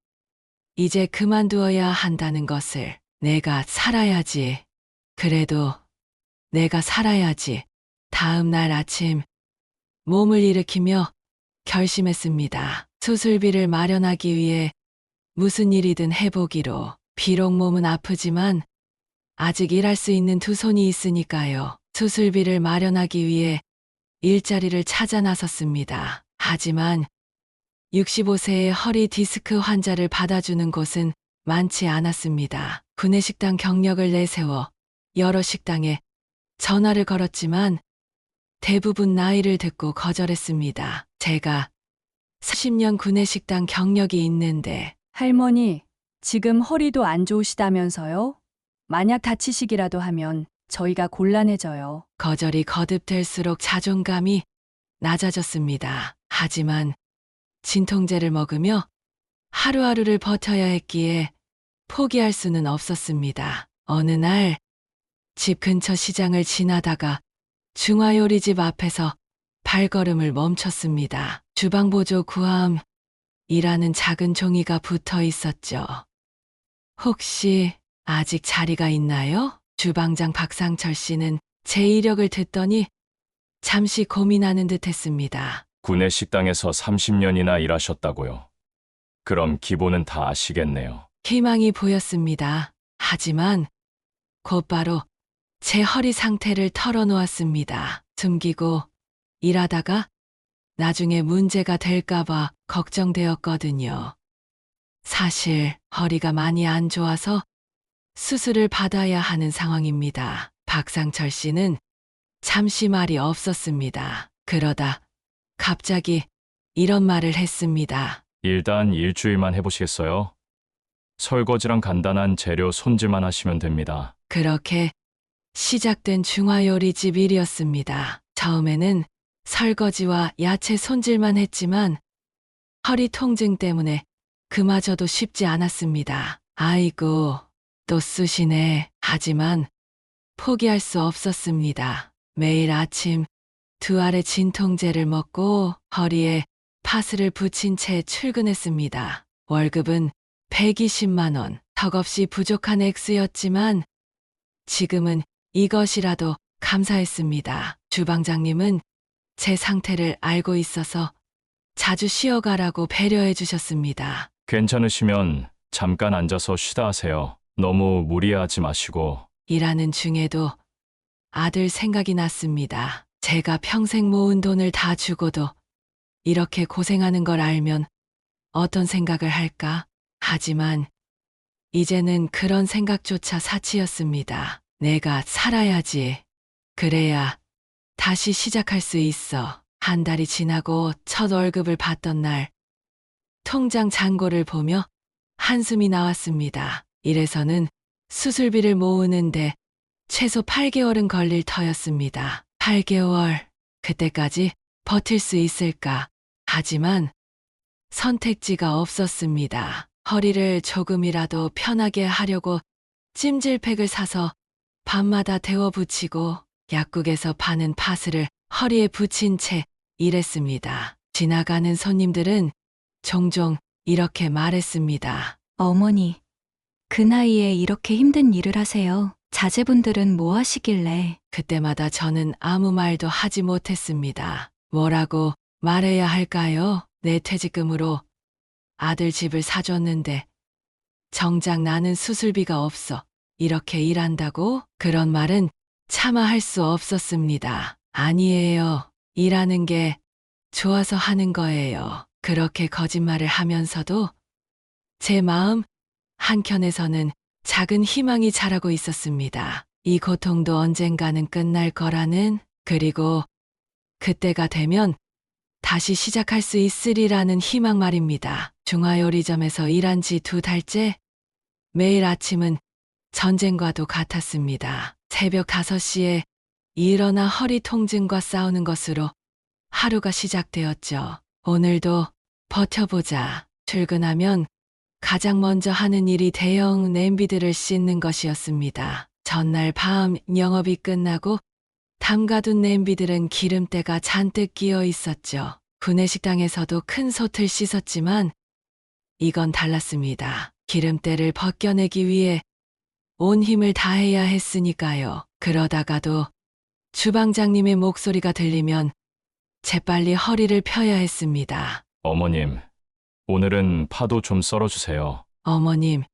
이제 그만두어야 한다는 것을. 내가 살아야지. 그래도 내가 살아야지. 다음 날 아침 몸을 일으키며 결심했습니다. 수술비를 마련하기 위해 무슨 일이든 해보기로. 비록 몸은 아프지만 아직 일할 수 있는 두 손이 있으니까요. 수술비를 마련하기 위해 일자리를 찾아 나섰습니다. 하지만 65세의 허리 디스크 환자를 받아주는 곳은 많지 않았습니다. 구내식당 경력을 내세워 여러 식당에 전화를 걸었지만 대부분 나이를 듣고 거절했습니다. 제가 40년 구내식당 경력이 있는데 할머니, 지금 허리도 안 좋으시다면서요? 만약 다치시기라도 하면 저희가 곤란해져요. 거절이 거듭될수록 자존감이 낮아졌습니다. 하지만 진통제를 먹으며 하루하루를 버텨야 했기에 포기할 수는 없었습니다. 어느 날 집 근처 시장을 지나다가 중화요리집 앞에서 발걸음을 멈췄습니다. 주방보조 구함이라는 작은 종이가 붙어 있었죠. 혹시 아직 자리가 있나요? 주방장 박상철 씨는 제 이력을 듣더니 잠시 고민하는 듯 했습니다. 구내식당에서 30년이나 일하셨다고요. 그럼 기본은 다 아시겠네요. 희망이 보였습니다. 하지만 곧바로 제 허리 상태를 털어놓았습니다. 숨기고 일하다가 나중에 문제가 될까봐 걱정되었거든요. 사실 허리가 많이 안 좋아서 수술을 받아야 하는 상황입니다. 박상철 씨는 잠시 말이 없었습니다. 그러다 갑자기 이런 말을 했습니다. 일단 일주일만 해보시겠어요? 설거지랑 간단한 재료 손질만 하시면 됩니다. 그렇게 시작된 중화요리집 일이었습니다. 처음에는 설거지와 야채 손질만 했지만 허리 통증 때문에 그마저도 쉽지 않았습니다. 아이고, 또 쑤시네. 하지만 포기할 수 없었습니다. 매일 아침 두 알의 진통제를 먹고 허리에 파스를 붙인 채 출근했습니다. 월급은 120만 원, 턱없이 부족한 액수였지만 지금은 이것이라도 감사했습니다. 주방장님은 제 상태를 알고 있어서 자주 쉬어가라고 배려해 주셨습니다. 괜찮으시면 잠깐 앉아서 쉬다 하세요. 너무 무리하지 마시고. 일하는 중에도 아들 생각이 났습니다. 제가 평생 모은 돈을 다 주고도 이렇게 고생하는 걸 알면 어떤 생각을 할까? 하지만 이제는 그런 생각조차 사치였습니다. 내가 살아야지. 그래야 다시 시작할 수 있어. 한 달이 지나고 첫 월급을 받던 날 통장 잔고를 보며 한숨이 나왔습니다. 이래서는 수술비를 모으는데 최소 8개월은 걸릴 터였습니다. 8개월, 그때까지 버틸 수 있을까? 하지만 선택지가 없었습니다. 허리를 조금이라도 편하게 하려고 찜질팩을 사서 밤마다 데워 붙이고 약국에서 파는 파스를 허리에 붙인 채 일했습니다. 지나가는 손님들은 종종 이렇게 말했습니다. 어머니, 그 나이에 이렇게 힘든 일을 하세요. 자제분들은 뭐 하시길래? 그때마다 저는 아무 말도 하지 못했습니다. 뭐라고 말해야 할까요? 내 퇴직금으로 아들 집을 사줬는데 정작 나는 수술비가 없어 이렇게 일한다고? 그런 말은 차마 할 수 없었습니다. 아니에요. 일하는 게 좋아서 하는 거예요. 그렇게 거짓말을 하면서도 제 마음 한켠에서는 작은 희망이 자라고 있었습니다. 이 고통도 언젠가는 끝날 거라는, 그리고 그때가 되면 다시 시작할 수 있으리라는 희망 말입니다. 중화요리점에서 일한 지 2달째 매일 아침은 전쟁과도 같았습니다. 새벽 5시에 일어나 허리 통증과 싸우는 것으로 하루가 시작되었죠. 오늘도 버텨보자. 출근하면 가장 먼저 하는 일이 대형 냄비들을 씻는 것이었습니다. 전날 밤 영업이 끝나고 담가둔 냄비들은 기름때가 잔뜩 끼어 있었죠. 구내식당에서도 큰 솥을 씻었지만 이건 달랐습니다. 기름때를 벗겨내기 위해 온 힘을 다해야 했으니까요. 그러다가도 주방장님의 목소리가 들리면 재빨리 허리를 펴야 했습니다. 어머님, 오늘은 파도 좀 썰어주세요. 어머님,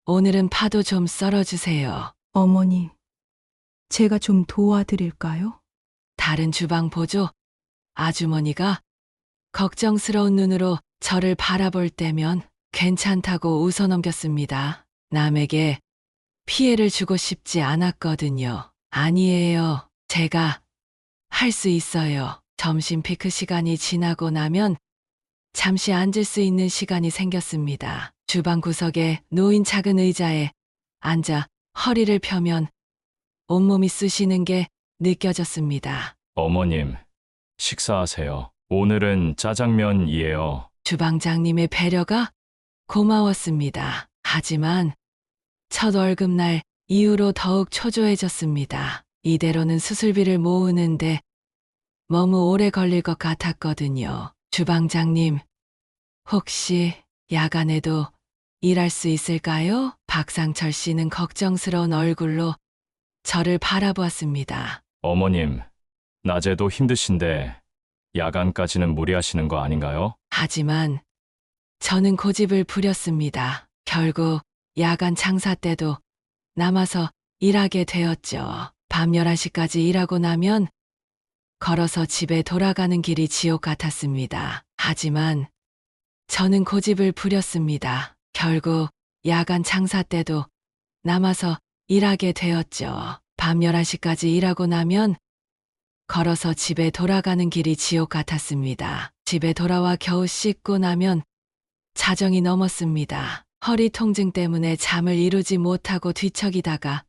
오늘은 파도 좀 썰어주세요. 어머님, 제가 좀 도와드릴까요? 다른 주방 보조 아주머니가 걱정스러운 눈으로 저를 바라볼 때면 괜찮다고 웃어넘겼습니다. 남에게 피해를 주고 싶지 않았거든요. 아니에요. 제가 할 수 있어요. 점심 피크 시간이 지나고 나면 잠시 앉을 수 있는 시간이 생겼습니다. 주방 구석에 놓인 작은 의자에 앉아 허리를 펴면 온몸이 쑤시는 게 느껴졌습니다. 어머님, 식사하세요. 오늘은 짜장면이에요. 주방장님의 배려가 고마웠습니다. 하지만 첫 월급날 이후로 더욱 초조해졌습니다. 이대로는 수술비를 모으는데 너무 오래 걸릴 것 같았거든요. 주방장님, 혹시 야간에도 일할 수 있을까요? 박상철 씨는 걱정스러운 얼굴로 저를 바라보았습니다. 어머님, 낮에도 힘드신데 야간까지는 무리하시는 거 아닌가요? 하지만 저는 고집을 부렸습니다. 결국 야간 장사 때도 남아서 일하게 되었죠. 밤 11시까지 일하고 나면 걸어서 집에 돌아가는 길이 지옥 같았습니다. 하지만 저는 고집을 부렸습니다. 결국 야간 장사 때도 남아서 일하게 되었죠. 밤 11시까지 일하고 나면 걸어서 집에 돌아가는 길이 지옥 같았습니다. 집에 돌아와 겨우 씻고 나면 자정이 넘었습니다. 허리 통증 때문에 잠을 이루지 못하고 뒤척이다가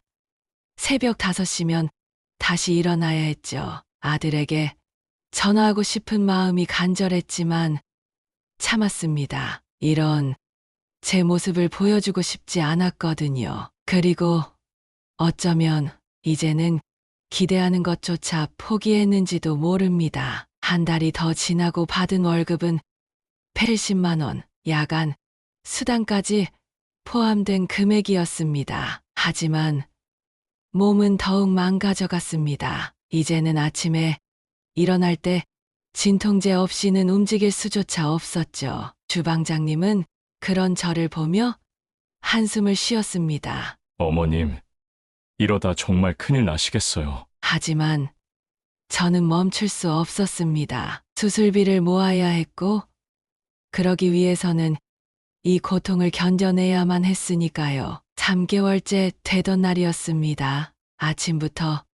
새벽 5시면 다시 일어나야 했죠. 아들에게 전화하고 싶은 마음이 간절했지만 참았습니다. 이런 제 모습을 보여주고 싶지 않았거든요. 그리고 어쩌면 이제는 기대하는 것조차 포기했는지도 모릅니다. 한 달이 더 지나고 받은 월급은 80만 원, 야간 수당까지 포함된 금액이었습니다. 하지만 몸은 더욱 망가져갔습니다. 이제는 아침에 일어날 때 진통제 없이는 움직일 수조차 없었죠. 주방장님은 그런 저를 보며 한숨을 쉬었습니다. 어머님, 이러다 정말 큰일 나시겠어요. 하지만 저는 멈출 수 없었습니다. 수술비를 모아야 했고, 그러기 위해서는 이 고통을 견뎌내야만 했으니까요. 3개월째 되던 날이었습니다. 아침부터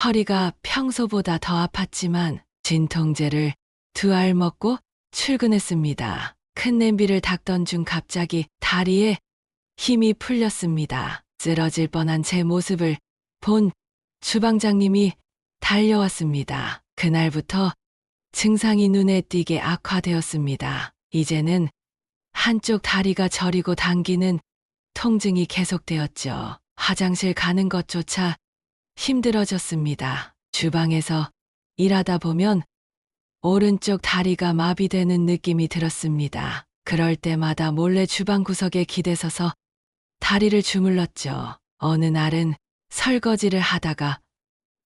허리가 평소보다 더 아팠지만 진통제를 2알 먹고 출근했습니다. 큰 냄비를 닦던 중 갑자기 다리에 힘이 풀렸습니다. 쓰러질 뻔한 제 모습을 본 주방장님이 달려왔습니다. 그날부터 증상이 눈에 띄게 악화되었습니다. 이제는 한쪽 다리가 저리고 당기는 통증이 계속되었죠. 화장실 가는 것조차 힘들어졌습니다. 주방에서 일하다 보면 오른쪽 다리가 마비되는 느낌이 들었습니다. 그럴 때마다 몰래 주방 구석에 기대서서 다리를 주물렀죠. 어느 날은 설거지를 하다가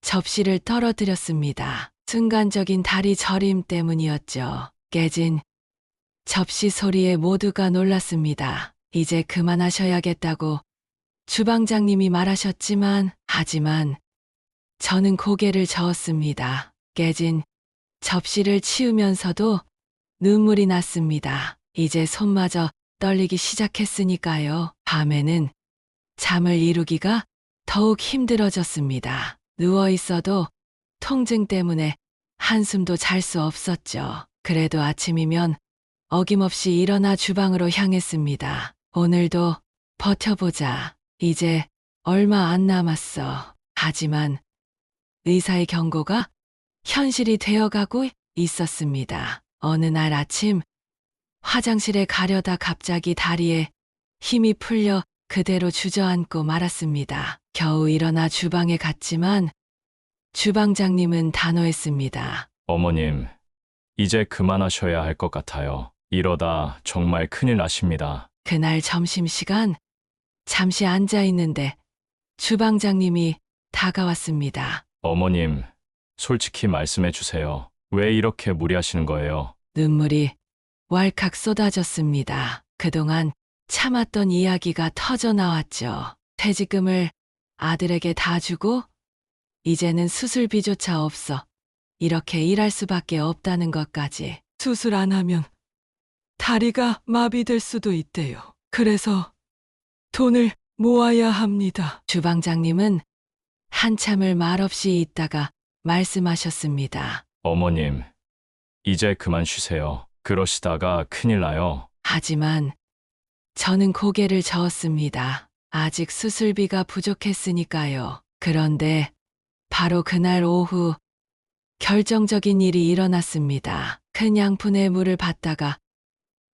접시를 떨어뜨렸습니다. 순간적인 다리 저림 때문이었죠. 깨진 접시 소리에 모두가 놀랐습니다. 이제 그만하셔야겠다고 주방장님이 말하셨지만, 하지만 저는 고개를 저었습니다. 깨진 접시를 치우면서도 눈물이 났습니다. 이제 손마저 떨리기 시작했으니까요. 밤에는 잠을 이루기가 더욱 힘들어졌습니다. 누워 있어도 통증 때문에 한숨도 잘 수 없었죠. 그래도 아침이면 어김없이 일어나 주방으로 향했습니다. 오늘도 버텨보자. 이제 얼마 안 남았어. 하지만 의사의 경고가 현실이 되어가고 있었습니다. 어느 날 아침 화장실에 가려다 갑자기 다리에 힘이 풀려 그대로 주저앉고 말았습니다. 겨우 일어나 주방에 갔지만 주방장님은 단호했습니다. 어머님, 이제 그만하셔야 할 것 같아요. 이러다 정말 큰일 나십니다. 그날 점심시간 잠시 앉아 있는데 주방장님이 다가왔습니다. 어머님, 솔직히 말씀해 주세요. 왜 이렇게 무리하시는 거예요? 눈물이 왈칵 쏟아졌습니다. 그동안 참았던 이야기가 터져 나왔죠. 퇴직금을 아들에게 다 주고 이제는 수술비조차 없어 이렇게 일할 수밖에 없다는 것까지. 수술 안 하면 다리가 마비될 수도 있대요. 그래서 돈을 모아야 합니다. 주방장님은 한참을 말없이 있다가 말씀하셨습니다. 어머님, 이제 그만 쉬세요. 그러시다가 큰일 나요. 하지만 저는 고개를 저었습니다. 아직 수술비가 부족했으니까요. 그런데 바로 그날 오후 결정적인 일이 일어났습니다. 큰 양푼에 물을 받다가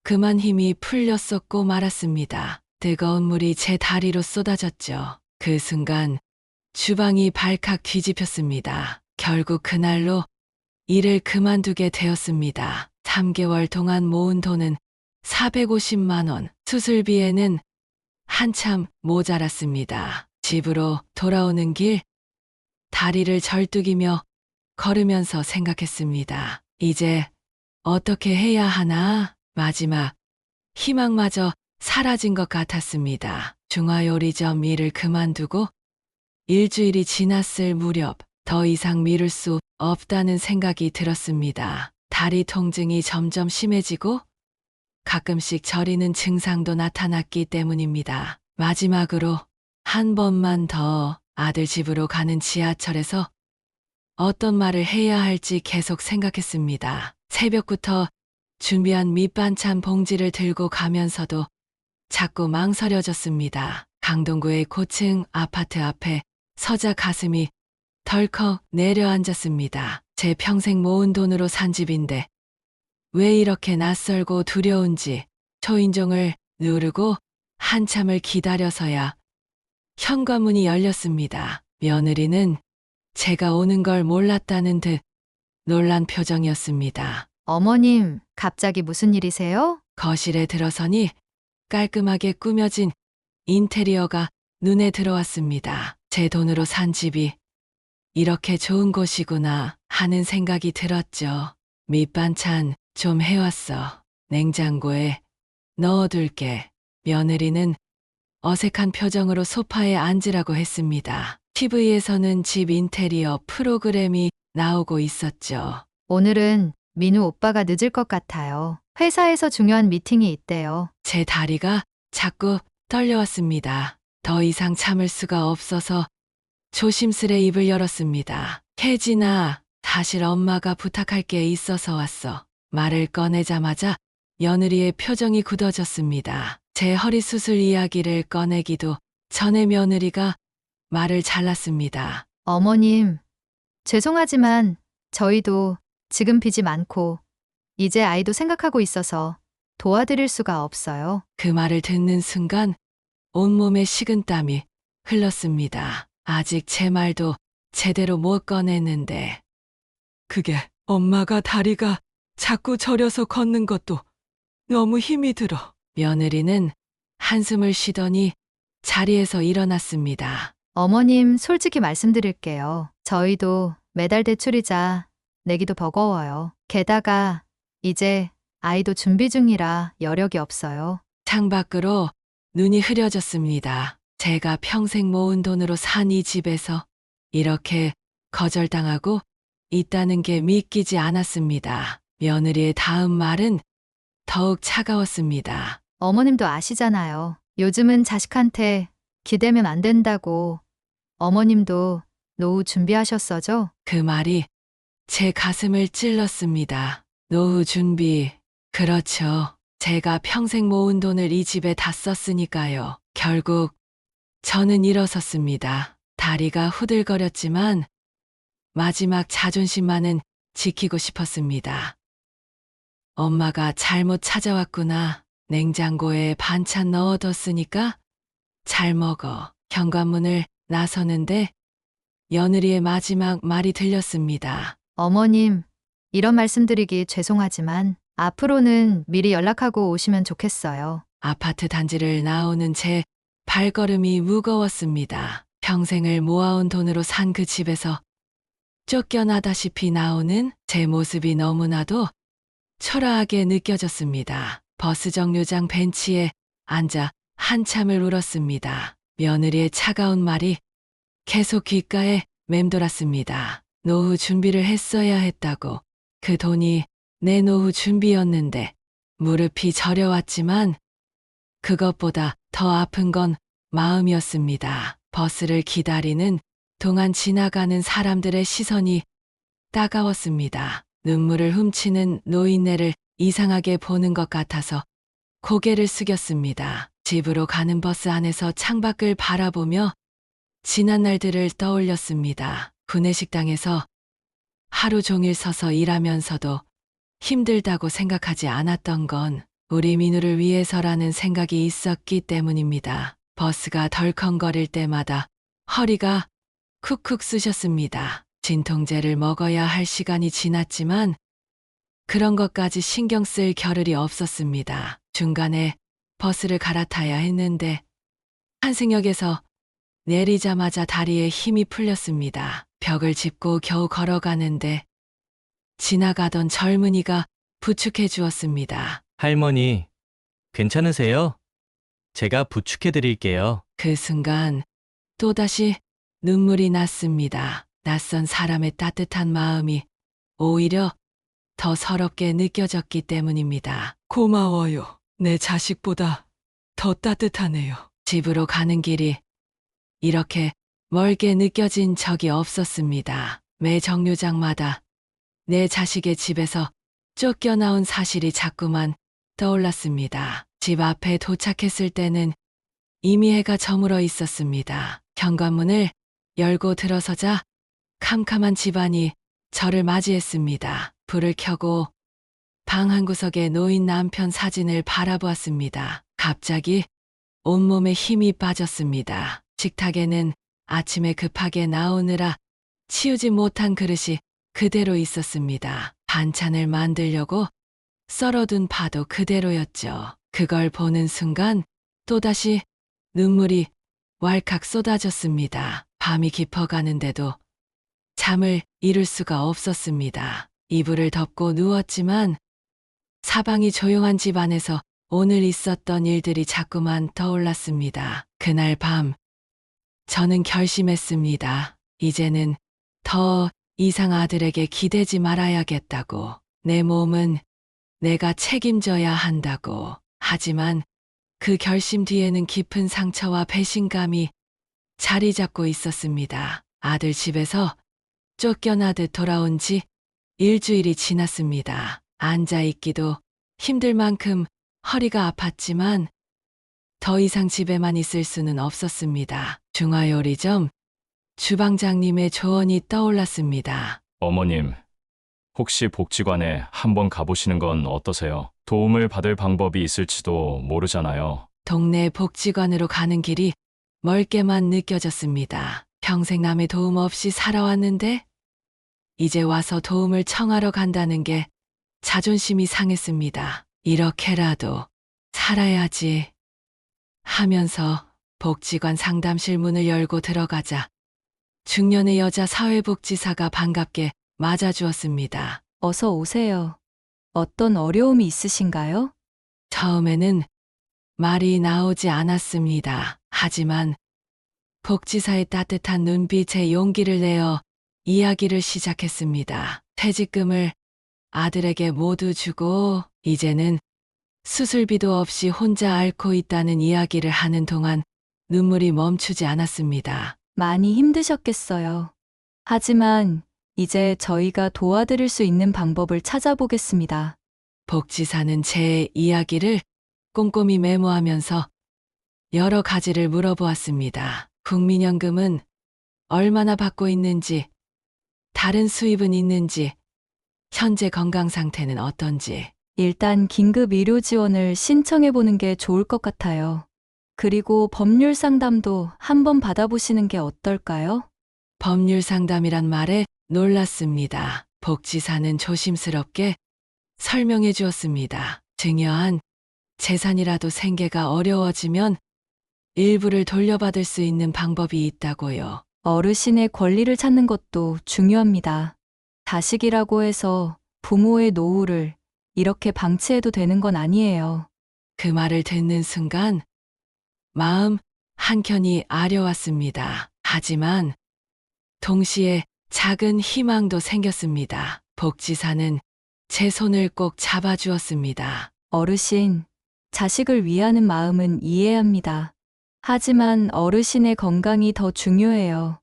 그만 힘이 풀려 쏟고 말았습니다. 뜨거운 물이 제 다리로 쏟아졌죠. 그 순간 주방이 발칵 뒤집혔습니다. 결국 그날로 일을 그만두게 되었습니다. 3개월 동안 모은 돈은 450만 원, 수술비에는 한참 모자랐습니다. 집으로 돌아오는 길 다리를 절뚝이며 걸으면서 생각했습니다. 이제 어떻게 해야 하나? 마지막 희망마저 사라진 것 같았습니다. 중화요리점 일을 그만두고 일주일이 지났을 무렵 더 이상 미룰 수 없다는 생각이 들었습니다. 다리 통증이 점점 심해지고 가끔씩 저리는 증상도 나타났기 때문입니다. 마지막으로 한 번만 더 아들 집으로 가는 지하철에서 어떤 말을 해야 할지 계속 생각했습니다. 새벽부터 준비한 밑반찬 봉지를 들고 가면서도 자꾸 망설여졌습니다. 강동구의 고층 아파트 앞에 서자 가슴이 덜컥 내려앉았습니다. 제 평생 모은 돈으로 산 집인데 왜 이렇게 낯설고 두려운지 초인종을 누르고 한참을 기다려서야 현관문이 열렸습니다. 며느리는 제가 오는 걸 몰랐다는 듯 놀란 표정이었습니다. 어머님, 갑자기 무슨 일이세요? 거실에 들어서니 깔끔하게 꾸며진 인테리어가 눈에 들어왔습니다. 제 돈으로 산 집이 이렇게 좋은 곳이구나 하는 생각이 들었죠. 밑반찬 좀 해왔어. 냉장고에 넣어둘게. 며느리는 어색한 표정으로 소파에 앉으라고 했습니다. TV에서는 집 인테리어 프로그램이 나오고 있었죠. 오늘은 민우 오빠가 늦을 것 같아요. 회사에서 중요한 미팅이 있대요. 제 다리가 자꾸 떨려왔습니다. 더 이상 참을 수가 없어서 조심스레 입을 열었습니다. 혜진아, 사실 엄마가 부탁할 게 있어서 왔어. 말을 꺼내자마자 며느리의 표정이 굳어졌습니다. 제 허리 수술 이야기를 꺼내기도 전에 며느리가 말을 잘랐습니다. 어머님, 죄송하지만 저희도 지금 빚이 많고 이제 아이도 생각하고 있어서 도와드릴 수가 없어요. 그 말을 듣는 순간 온몸에 식은땀이 흘렀습니다. 아직 제 말도 제대로 못 꺼냈는데 그게 엄마가 다리가 자꾸 저려서 걷는 것도 너무 힘이 들어. 며느리는 한숨을 쉬더니 자리에서 일어났습니다. 어머님, 솔직히 말씀드릴게요. 저희도 매달 대출이자 내기도 버거워요. 게다가 이제 아이도 준비 중이라 여력이 없어요. 창밖으로 눈이 흐려졌습니다. 제가 평생 모은 돈으로 산 이 집에서 이렇게 거절당하고 있다는 게 믿기지 않았습니다. 며느리의 다음 말은 더욱 차가웠습니다. 어머님도 아시잖아요. 요즘은 자식한테 기대면 안 된다고. 어머님도 노후 준비하셨어죠? 그 말이 제 가슴을 찔렀습니다. 노후 준비. 그렇죠. 제가 평생 모은 돈을 이 집에 다 썼으니까요. 결국 저는 일어섰습니다. 다리가 후들거렸지만 마지막 자존심만은 지키고 싶었습니다. 엄마가 잘못 찾아왔구나. 냉장고에 반찬 넣어뒀으니까 잘 먹어. 현관문을 나서는데 며느리의 마지막 말이 들렸습니다. 어머님, 이런 말씀드리기 죄송하지만 앞으로는 미리 연락하고 오시면 좋겠어요. 아파트 단지를 나오는 제 발걸음이 무거웠습니다. 평생을 모아온 돈으로 산 그 집에서 쫓겨나다시피 나오는 제 모습이 너무나도 초라하게 느껴졌습니다. 버스 정류장 벤치에 앉아 한참을 울었습니다. 며느리의 차가운 말이 계속 귓가에 맴돌았습니다. 노후 준비를 했어야 했다고. 그 돈이 내 노후 준비였는데 무릎이 저려왔지만 그것보다 더 아픈 건 마음이었습니다. 버스를 기다리는 동안 지나가는 사람들의 시선이 따가웠습니다. 눈물을 훔치는 노인네를 이상하게 보는 것 같아서 고개를 숙였습니다. 집으로 가는 버스 안에서 창밖을 바라보며 지난 날들을 떠올렸습니다. 구내식당에서 하루 종일 서서 일하면서도 힘들다고 생각하지 않았던 건 우리 민우를 위해서라는 생각이 있었기 때문입니다. 버스가 덜컹거릴 때마다 허리가 쿡쿡 쑤셨습니다. 진통제를 먹어야 할 시간이 지났지만 그런 것까지 신경 쓸 겨를이 없었습니다. 중간에 버스를 갈아타야 했는데 한승역에서 내리자마자 다리에 힘이 풀렸습니다. 벽을 짚고 겨우 걸어가는데 지나가던 젊은이가 부축해 주었습니다. 할머니, 괜찮으세요? 제가 부축해 드릴게요. 그 순간 또다시 눈물이 났습니다. 낯선 사람의 따뜻한 마음이 오히려 더 서럽게 느껴졌기 때문입니다. 고마워요. 내 자식보다 더 따뜻하네요. 집으로 가는 길이 이렇게 멀게 느껴진 적이 없었습니다. 매 정류장마다 내 자식의 집에서 쫓겨나온 사실이 자꾸만 떠올랐습니다. 집 앞에 도착했을 때는 이미 해가 저물어 있었습니다. 현관문을 열고 들어서자 캄캄한 집안이 저를 맞이했습니다. 불을 켜고 방 한구석에 놓인 남편 사진을 바라보았습니다. 갑자기 온몸에 힘이 빠졌습니다. 식탁에는 아침에 급하게 나오느라 치우지 못한 그릇이 그대로 있었습니다. 반찬을 만들려고 썰어둔 파도 그대로였죠. 그걸 보는 순간 또다시 눈물이 왈칵 쏟아졌습니다. 밤이 깊어가는데도 잠을 이룰 수가 없었습니다. 이불을 덮고 누웠지만 사방이 조용한 집 안에서 오늘 있었던 일들이 자꾸만 떠올랐습니다. 그날 밤 저는 결심했습니다. 이제는 더 이상 아들에게 기대지 말아야겠다고. 내 몸은 내가 책임져야 한다고. 하지만 그 결심 뒤에는 깊은 상처와 배신감이 자리 잡고 있었습니다. 아들 집에서 쫓겨나듯 돌아온 지 일주일이 지났습니다. 앉아있기도 힘들 만큼 허리가 아팠지만 더 이상 집에만 있을 수는 없었습니다. 중화요리점 주방장님의 조언이 떠올랐습니다. 어머님, 혹시 복지관에 한번 가보시는 건 어떠세요? 도움을 받을 방법이 있을지도 모르잖아요. 동네 복지관으로 가는 길이 멀게만 느껴졌습니다. 평생 남의 도움 없이 살아왔는데 이제 와서 도움을 청하러 간다는 게 자존심이 상했습니다. 이렇게라도 살아야지 하면서 복지관 상담실 문을 열고 들어가자 중년의 여자 사회복지사가 반갑게 맞아주었습니다. 어서 오세요. 어떤 어려움이 있으신가요? 처음에는 말이 나오지 않았습니다. 하지만 복지사의 따뜻한 눈빛에 용기를 내어 이야기를 시작했습니다. 퇴직금을 아들에게 모두 주고 이제는 수술비도 없이 혼자 앓고 있다는 이야기를 하는 동안 눈물이 멈추지 않았습니다. 많이 힘드셨겠어요. 하지만 이제 저희가 도와드릴 수 있는 방법을 찾아보겠습니다. 복지사는 제 이야기를 꼼꼼히 메모하면서 여러 가지를 물어보았습니다. 국민연금은 얼마나 받고 있는지, 다른 수입은 있는지, 현재 건강 상태는 어떤지. 일단 긴급 의료 지원을 신청해 보는 게 좋을 것 같아요. 그리고 법률 상담도 한번 받아보시는 게 어떨까요? 법률 상담이란 말에 놀랐습니다. 복지사는 조심스럽게 설명해 주었습니다. 증여한 재산이라도 생계가 어려워지면 일부를 돌려받을 수 있는 방법이 있다고요. 어르신의 권리를 찾는 것도 중요합니다. 자식이라고 해서 부모의 노후를 이렇게 방치해도 되는 건 아니에요. 그 말을 듣는 순간 마음 한켠이 아려왔습니다. 하지만 동시에 작은 희망도 생겼습니다. 복지사는 제 손을 꼭 잡아주었습니다. 어르신, 자식을 위하는 마음은 이해합니다. 하지만 어르신의 건강이 더 중요해요.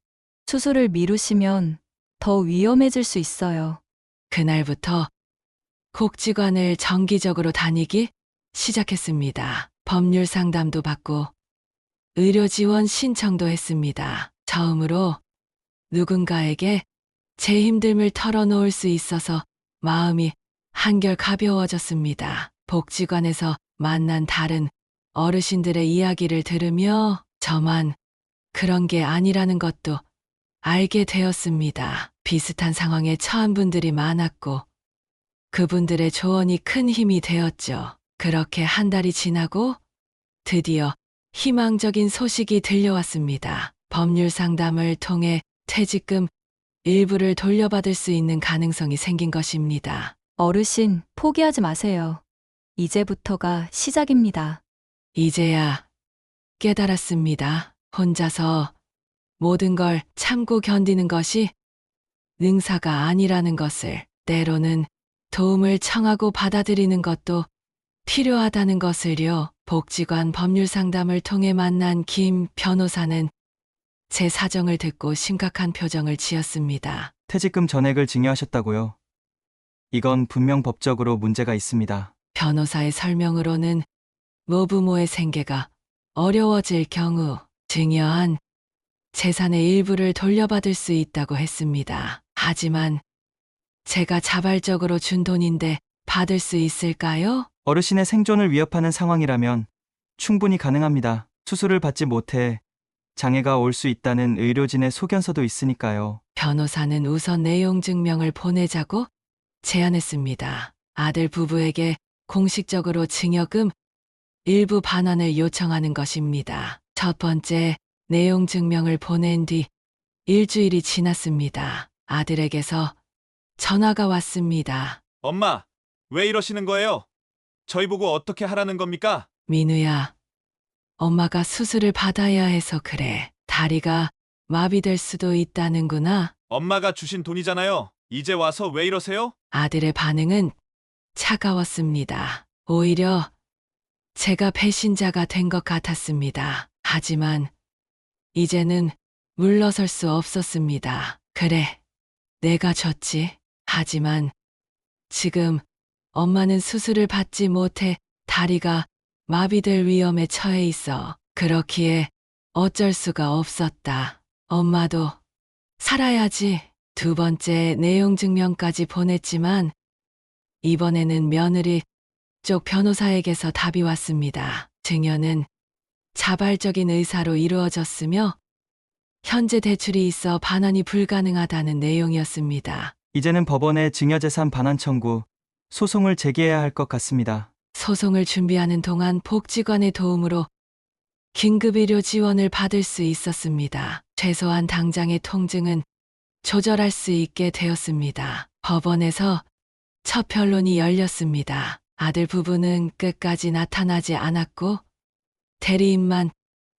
수술을 미루시면 더 위험해질 수 있어요. 그날부터 복지관을 정기적으로 다니기 시작했습니다. 법률 상담도 받고 의료 지원 신청도 했습니다. 처음으로 누군가에게 제 힘듦을 털어놓을 수 있어서 마음이 한결 가벼워졌습니다. 복지관에서 만난 다른 어르신들의 이야기를 들으며 저만 그런 게 아니라는 것도 알게 되었습니다. 비슷한 상황에 처한 분들이 많았고 그분들의 조언이 큰 힘이 되었죠. 그렇게 한 달이 지나고 드디어 희망적인 소식이 들려왔습니다. 법률 상담을 통해 퇴직금 일부를 돌려받을 수 있는 가능성이 생긴 것입니다. 어르신, 포기하지 마세요. 이제부터가 시작입니다. 이제야 깨달았습니다. 혼자서 모든 걸 참고 견디는 것이 능사가 아니라는 것을, 때로는 도움을 청하고 받아들이는 것도 필요하다는 것을요. 복지관 법률 상담을 통해 만난 김 변호사는 제 사정을 듣고 심각한 표정을 지었습니다. 퇴직금 전액을 증여하셨다고요? 이건 분명 법적으로 문제가 있습니다. 변호사의 설명으로는 모부모의 생계가 어려워질 경우 증여한 재산의 일부를 돌려받을 수 있다고 했습니다. 하지만 제가 자발적으로 준 돈인데 받을 수 있을까요? 어르신의 생존을 위협하는 상황이라면 충분히 가능합니다. 수술을 받지 못해 장애가 올 수 있다는 의료진의 소견서도 있으니까요. 변호사는 우선 내용 증명을 보내자고 제안했습니다. 아들 부부에게 공식적으로 증여금 일부 반환을 요청하는 것입니다. 첫 번째 내용 증명을 보낸 뒤 일주일이 지났습니다. 아들에게서 전화가 왔습니다. 엄마, 왜 이러시는 거예요? 저희 보고 어떻게 하라는 겁니까? 민우야, 엄마가 수술을 받아야 해서 그래. 다리가 마비될 수도 있다는구나. 엄마가 주신 돈이잖아요. 이제 와서 왜 이러세요? 아들의 반응은 차가웠습니다. 오히려 제가 배신자가 된 것 같았습니다. 하지만 이제는 물러설 수 없었습니다. 그래, 내가 졌지. 하지만 지금 엄마는 수술을 받지 못해 다리가 마비될 위험에 처해 있어. 그렇기에 어쩔 수가 없었다. 엄마도 살아야지. 두 번째 내용 증명까지 보냈지만 이번에는 며느리 쪽 변호사에게서 답이 왔습니다. 증여는 자발적인 의사로 이루어졌으며 현재 대출이 있어 반환이 불가능하다는 내용이었습니다. 이제는 법원에 증여재산 반환 청구, 소송을 제기해야 할 것 같습니다. 소송을 준비하는 동안 복지관의 도움으로 긴급의료 지원을 받을 수 있었습니다. 최소한 당장의 통증은 조절할 수 있게 되었습니다. 법원에서 첫 변론이 열렸습니다. 아들 부부는 끝까지 나타나지 않았고 대리인만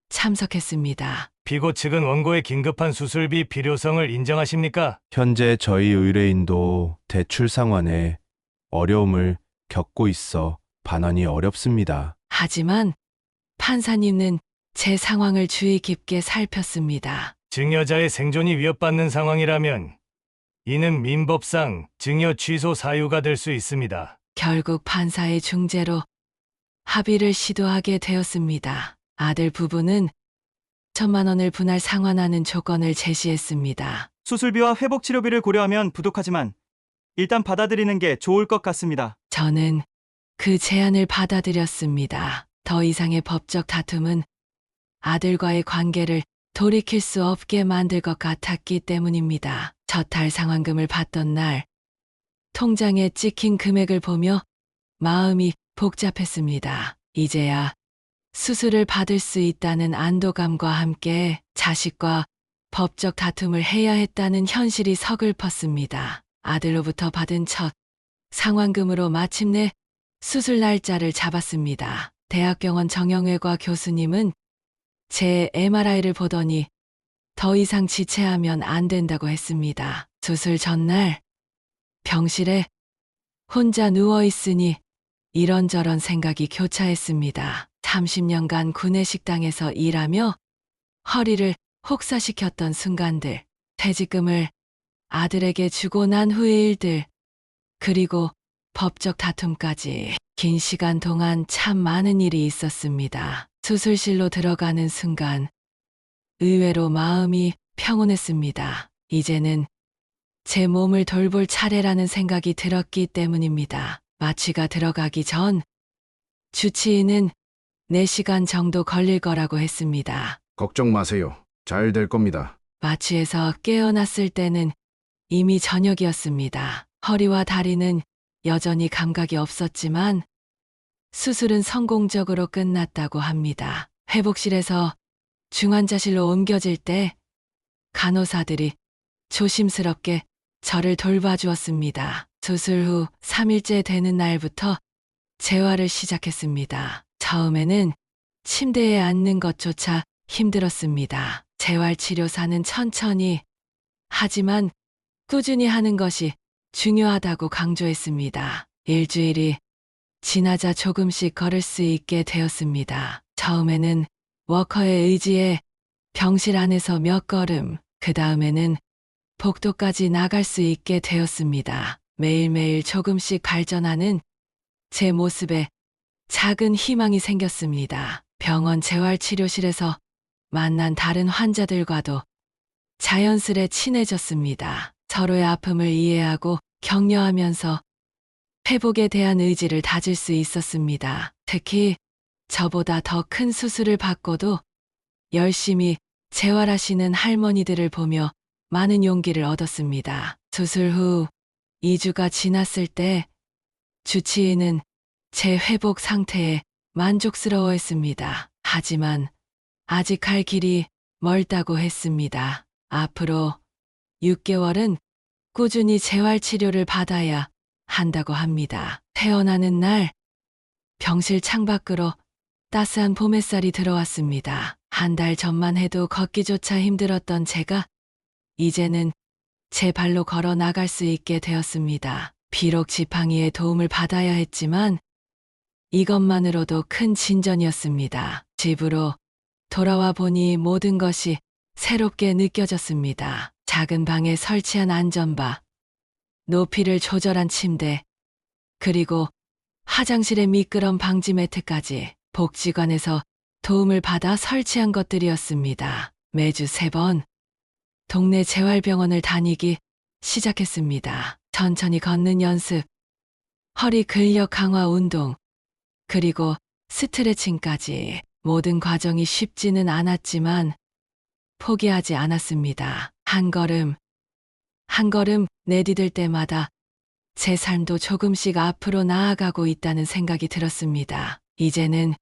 참석했습니다. 피고 측은 원고의 긴급한 수술비 필요성을 인정하십니까? 현재 저희 의뢰인도 대출 상환에 어려움을 겪고 있어 반환이 어렵습니다. 하지만 판사님은 제 상황을 주의 깊게 살폈습니다. 증여자의 생존이 위협받는 상황이라면 이는 민법상 증여 취소 사유가 될 수 있습니다. 결국 판사의 중재로 합의를 시도하게 되었습니다. 아들 부부는 1,000만 원을 분할 상환하는 조건을 제시했습니다. 수술비와 회복 치료비를 고려하면 부족하지만 일단 받아들이는 게 좋을 것 같습니다. 저는 그 제안을 받아들였습니다. 더 이상의 법적 다툼은 아들과의 관계를 돌이킬 수 없게 만들 것 같았기 때문입니다. 첫 달 상환금을 받던 날 통장에 찍힌 금액을 보며 마음이 복잡했습니다. 이제야 수술을 받을 수 있다는 안도감과 함께 자식과 법적 다툼을 해야 했다는 현실이 서글펐습니다. 아들로부터 받은 첫 상환금으로 마침내 수술 날짜를 잡았습니다. 대학병원 정형외과 교수님은 제 MRI를 보더니 더 이상 지체하면 안 된다고 했습니다. 수술 전날 병실에 혼자 누워있으니 이런저런 생각이 교차했습니다. 30년간 구내식당에서 일하며 허리를 혹사시켰던 순간들, 퇴직금을 아들에게 주고 난 후의 일들, 그리고 법적 다툼까지 긴 시간 동안 참 많은 일이 있었습니다. 수술실로 들어가는 순간 의외로 마음이 평온했습니다. 이제는 제 몸을 돌볼 차례라는 생각이 들었기 때문입니다. 마취가 들어가기 전 주치의는 4시간 정도 걸릴 거라고 했습니다. 걱정 마세요. 잘 될 겁니다. 마취에서 깨어났을 때는 이미 저녁이었습니다. 허리와 다리는 여전히 감각이 없었지만 수술은 성공적으로 끝났다고 합니다. 회복실에서 중환자실로 옮겨질 때 간호사들이 조심스럽게 저를 돌봐주었습니다. 수술 후 3일째 되는 날부터 재활을 시작했습니다. 처음에는 침대에 앉는 것조차 힘들었습니다. 재활치료사는 천천히 하지만 꾸준히 하는 것이 중요하다고 강조했습니다. 일주일이 지나자 조금씩 걸을 수 있게 되었습니다. 처음에는 워커의 의지에 병실 안에서 몇 걸음, 그 다음에는 복도까지 나갈 수 있게 되었습니다. 매일매일 조금씩 발전하는 제 모습에 작은 희망이 생겼습니다. 병원 재활치료실에서 만난 다른 환자들과도 자연스레 친해졌습니다. 서로의 아픔을 이해하고 격려하면서 회복에 대한 의지를 다질 수 있었습니다. 특히 저보다 더 큰 수술을 받고도 열심히 재활하시는 할머니들을 보며 많은 용기를 얻었습니다. 수술 후 2주가 지났을 때 주치의는 제 회복 상태에 만족스러워했습니다. 하지만 아직 갈 길이 멀다고 했습니다. 앞으로 6개월은 꾸준히 재활치료를 받아야 한다고 합니다. 태어나는 날 병실 창밖으로 따스한 봄 햇살이 들어왔습니다. 한 달 전만 해도 걷기조차 힘들었던 제가 이제는 제 발로 걸어 나갈 수 있게 되었습니다. 비록 지팡이의 도움을 받아야 했지만 이것만으로도 큰 진전이었습니다. 집으로 돌아와 보니 모든 것이 새롭게 느껴졌습니다. 작은 방에 설치한 안전바, 높이를 조절한 침대, 그리고 화장실의 미끄럼 방지 매트까지 복지관에서 도움을 받아 설치한 것들이었습니다. 매주 3번 동네 재활병원을 다니기 시작했습니다. 천천히 걷는 연습, 허리 근력 강화 운동, 그리고 스트레칭까지 모든 과정이 쉽지는 않았지만 포기하지 않았습니다. 한 걸음, 한 걸음 내디딜 때마다 제 삶도 조금씩 앞으로 나아가고 있다는 생각이 들었습니다. 이제는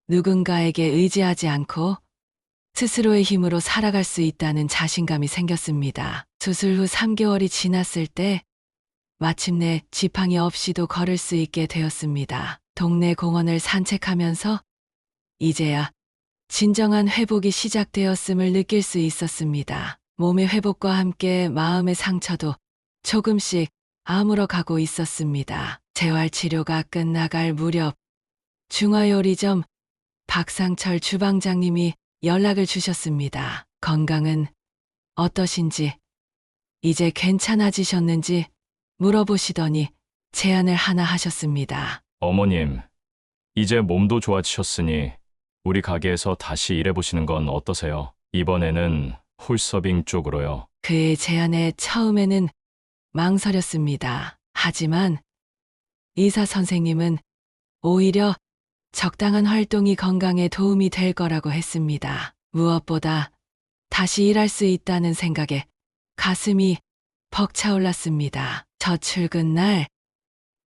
누군가에게 의지하지 않고 스스로의 힘으로 살아갈 수 있다는 자신감이 생겼습니다. 수술 후 3개월이 지났을 때 마침내 지팡이 없이도 걸을 수 있게 되었습니다. 동네 공원을 산책하면서 이제야 진정한 회복이 시작되었음을 느낄 수 있었습니다. 몸의 회복과 함께 마음의 상처도 조금씩 아물어가고 있었습니다. 재활치료가 끝나갈 무렵 중화요리점 박상철 주방장님이 연락을 주셨습니다. 건강은 어떠신지, 이제 괜찮아지셨는지 물어보시더니 제안을 하나 하셨습니다. 어머님, 이제 몸도 좋아지셨으니 우리 가게에서 다시 일해보시는 건 어떠세요? 이번에는 홀서빙 쪽으로요. 그의 제안에 처음에는 망설였습니다. 하지만 의사 선생님은 오히려 적당한 활동이 건강에 도움이 될 거라고 했습니다. 무엇보다 다시 일할 수 있다는 생각에 가슴이 벅차올랐습니다. 첫 출근 날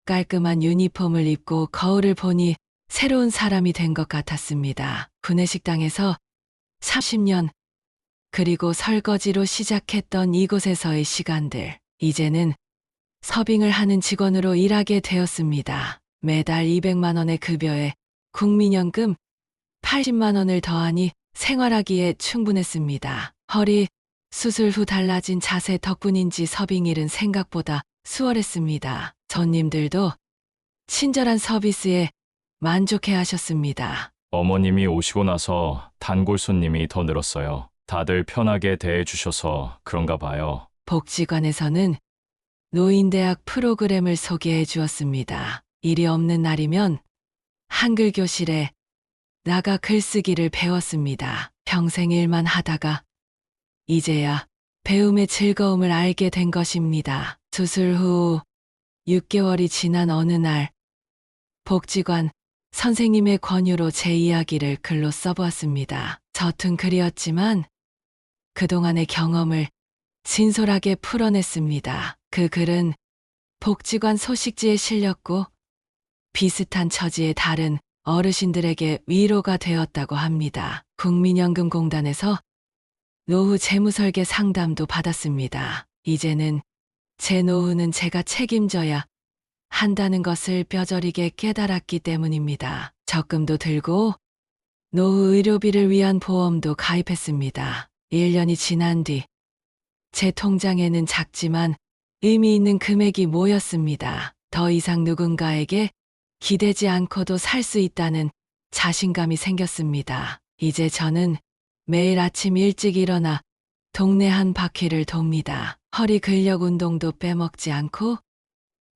깔끔한 유니폼을 입고 거울을 보니 새로운 사람이 된 것 같았습니다. 구내식당에서 30년, 그리고 설거지로 시작했던 이곳에서의 시간들, 이제는 서빙을 하는 직원으로 일하게 되었습니다. 매달 200만 원의 급여에 국민연금 80만 원을 더하니 생활하기에 충분했습니다. 허리 수술 후 달라진 자세 덕분인지 서빙일은 생각보다 수월했습니다. 손님들도 친절한 서비스에 만족해 하셨습니다. 어머님이 오시고 나서 단골 손님이 더 늘었어요. 다들 편하게 대해주셔서 그런가 봐요. 복지관에서는 노인대학 프로그램을 소개해 주었습니다. 일이 없는 날이면 한글 교실에 나가 글쓰기를 배웠습니다. 평생 일만 하다가 이제야 배움의 즐거움을 알게 된 것입니다. 수술 후 6개월이 지난 어느 날 복지관 선생님의 권유로 제 이야기를 글로 써보았습니다. 서툰 글이었지만 그동안의 경험을 진솔하게 풀어냈습니다. 그 글은 복지관 소식지에 실렸고 비슷한 처지의 다른 어르신들에게 위로가 되었다고 합니다. 국민연금공단에서 노후 재무설계 상담도 받았습니다. 이제는 제 노후는 제가 책임져야 한다는 것을 뼈저리게 깨달았기 때문입니다. 적금도 들고 노후 의료비를 위한 보험도 가입했습니다. 1년이 지난 뒤 제 통장에는 작지만 의미 있는 금액이 모였습니다. 더 이상 누군가에게 기대지 않고도 살 수 있다는 자신감이 생겼습니다. 이제 저는 매일 아침 일찍 일어나 동네 한 바퀴를 돕니다. 허리 근력 운동도 빼먹지 않고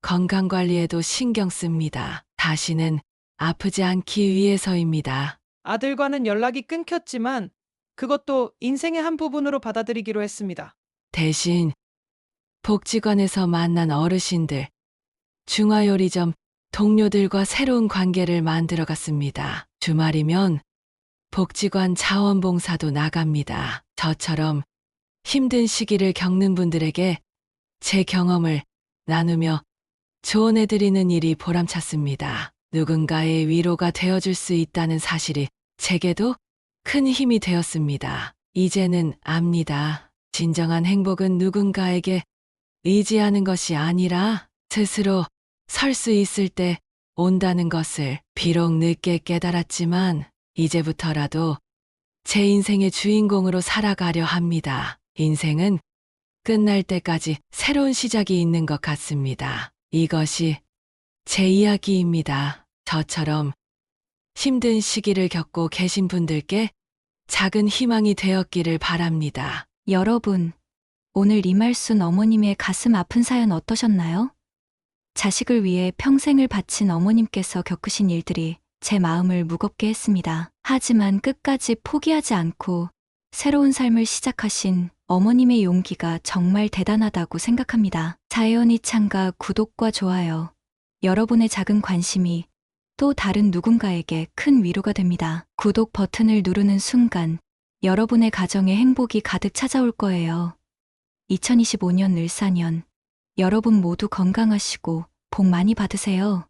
건강관리에도 신경 씁니다. 다시는 아프지 않기 위해서입니다. 아들과는 연락이 끊겼지만 그것도 인생의 한 부분으로 받아들이기로 했습니다. 대신 복지관에서 만난 어르신들, 중화요리점 동료들과 새로운 관계를 만들어 갔습니다. 주말이면 복지관 자원봉사도 나갑니다. 저처럼 힘든 시기를 겪는 분들에게 제 경험을 나누며 조언해드리는 일이 보람찼습니다. 누군가의 위로가 되어줄 수 있다는 사실이 제게도 큰 힘이 되었습니다. 이제는 압니다. 진정한 행복은 누군가에게 의지하는 것이 아니라 스스로 설 수 있을 때 온다는 것을 비록 늦게 깨달았지만 이제부터라도 제 인생의 주인공으로 살아가려 합니다. 인생은 끝날 때까지 새로운 시작이 있는 것 같습니다. 이것이 제 이야기입니다. 저처럼 힘든 시기를 겪고 계신 분들께 작은 희망이 되었기를 바랍니다. 여러분, 오늘 이말순 어머님의 가슴 아픈 사연 어떠셨나요? 자식을 위해 평생을 바친 어머님께서 겪으신 일들이 제 마음을 무겁게 했습니다. 하지만 끝까지 포기하지 않고 새로운 삶을 시작하신 어머님의 용기가 정말 대단하다고 생각합니다. 자연이 창가 구독과 좋아요. 여러분의 작은 관심이 또 다른 누군가에게 큰 위로가 됩니다. 구독 버튼을 누르는 순간 여러분의 가정에 행복이 가득 찾아올 거예요. 2025년 을사년 여러분 모두 건강하시고 복 많이 받으세요.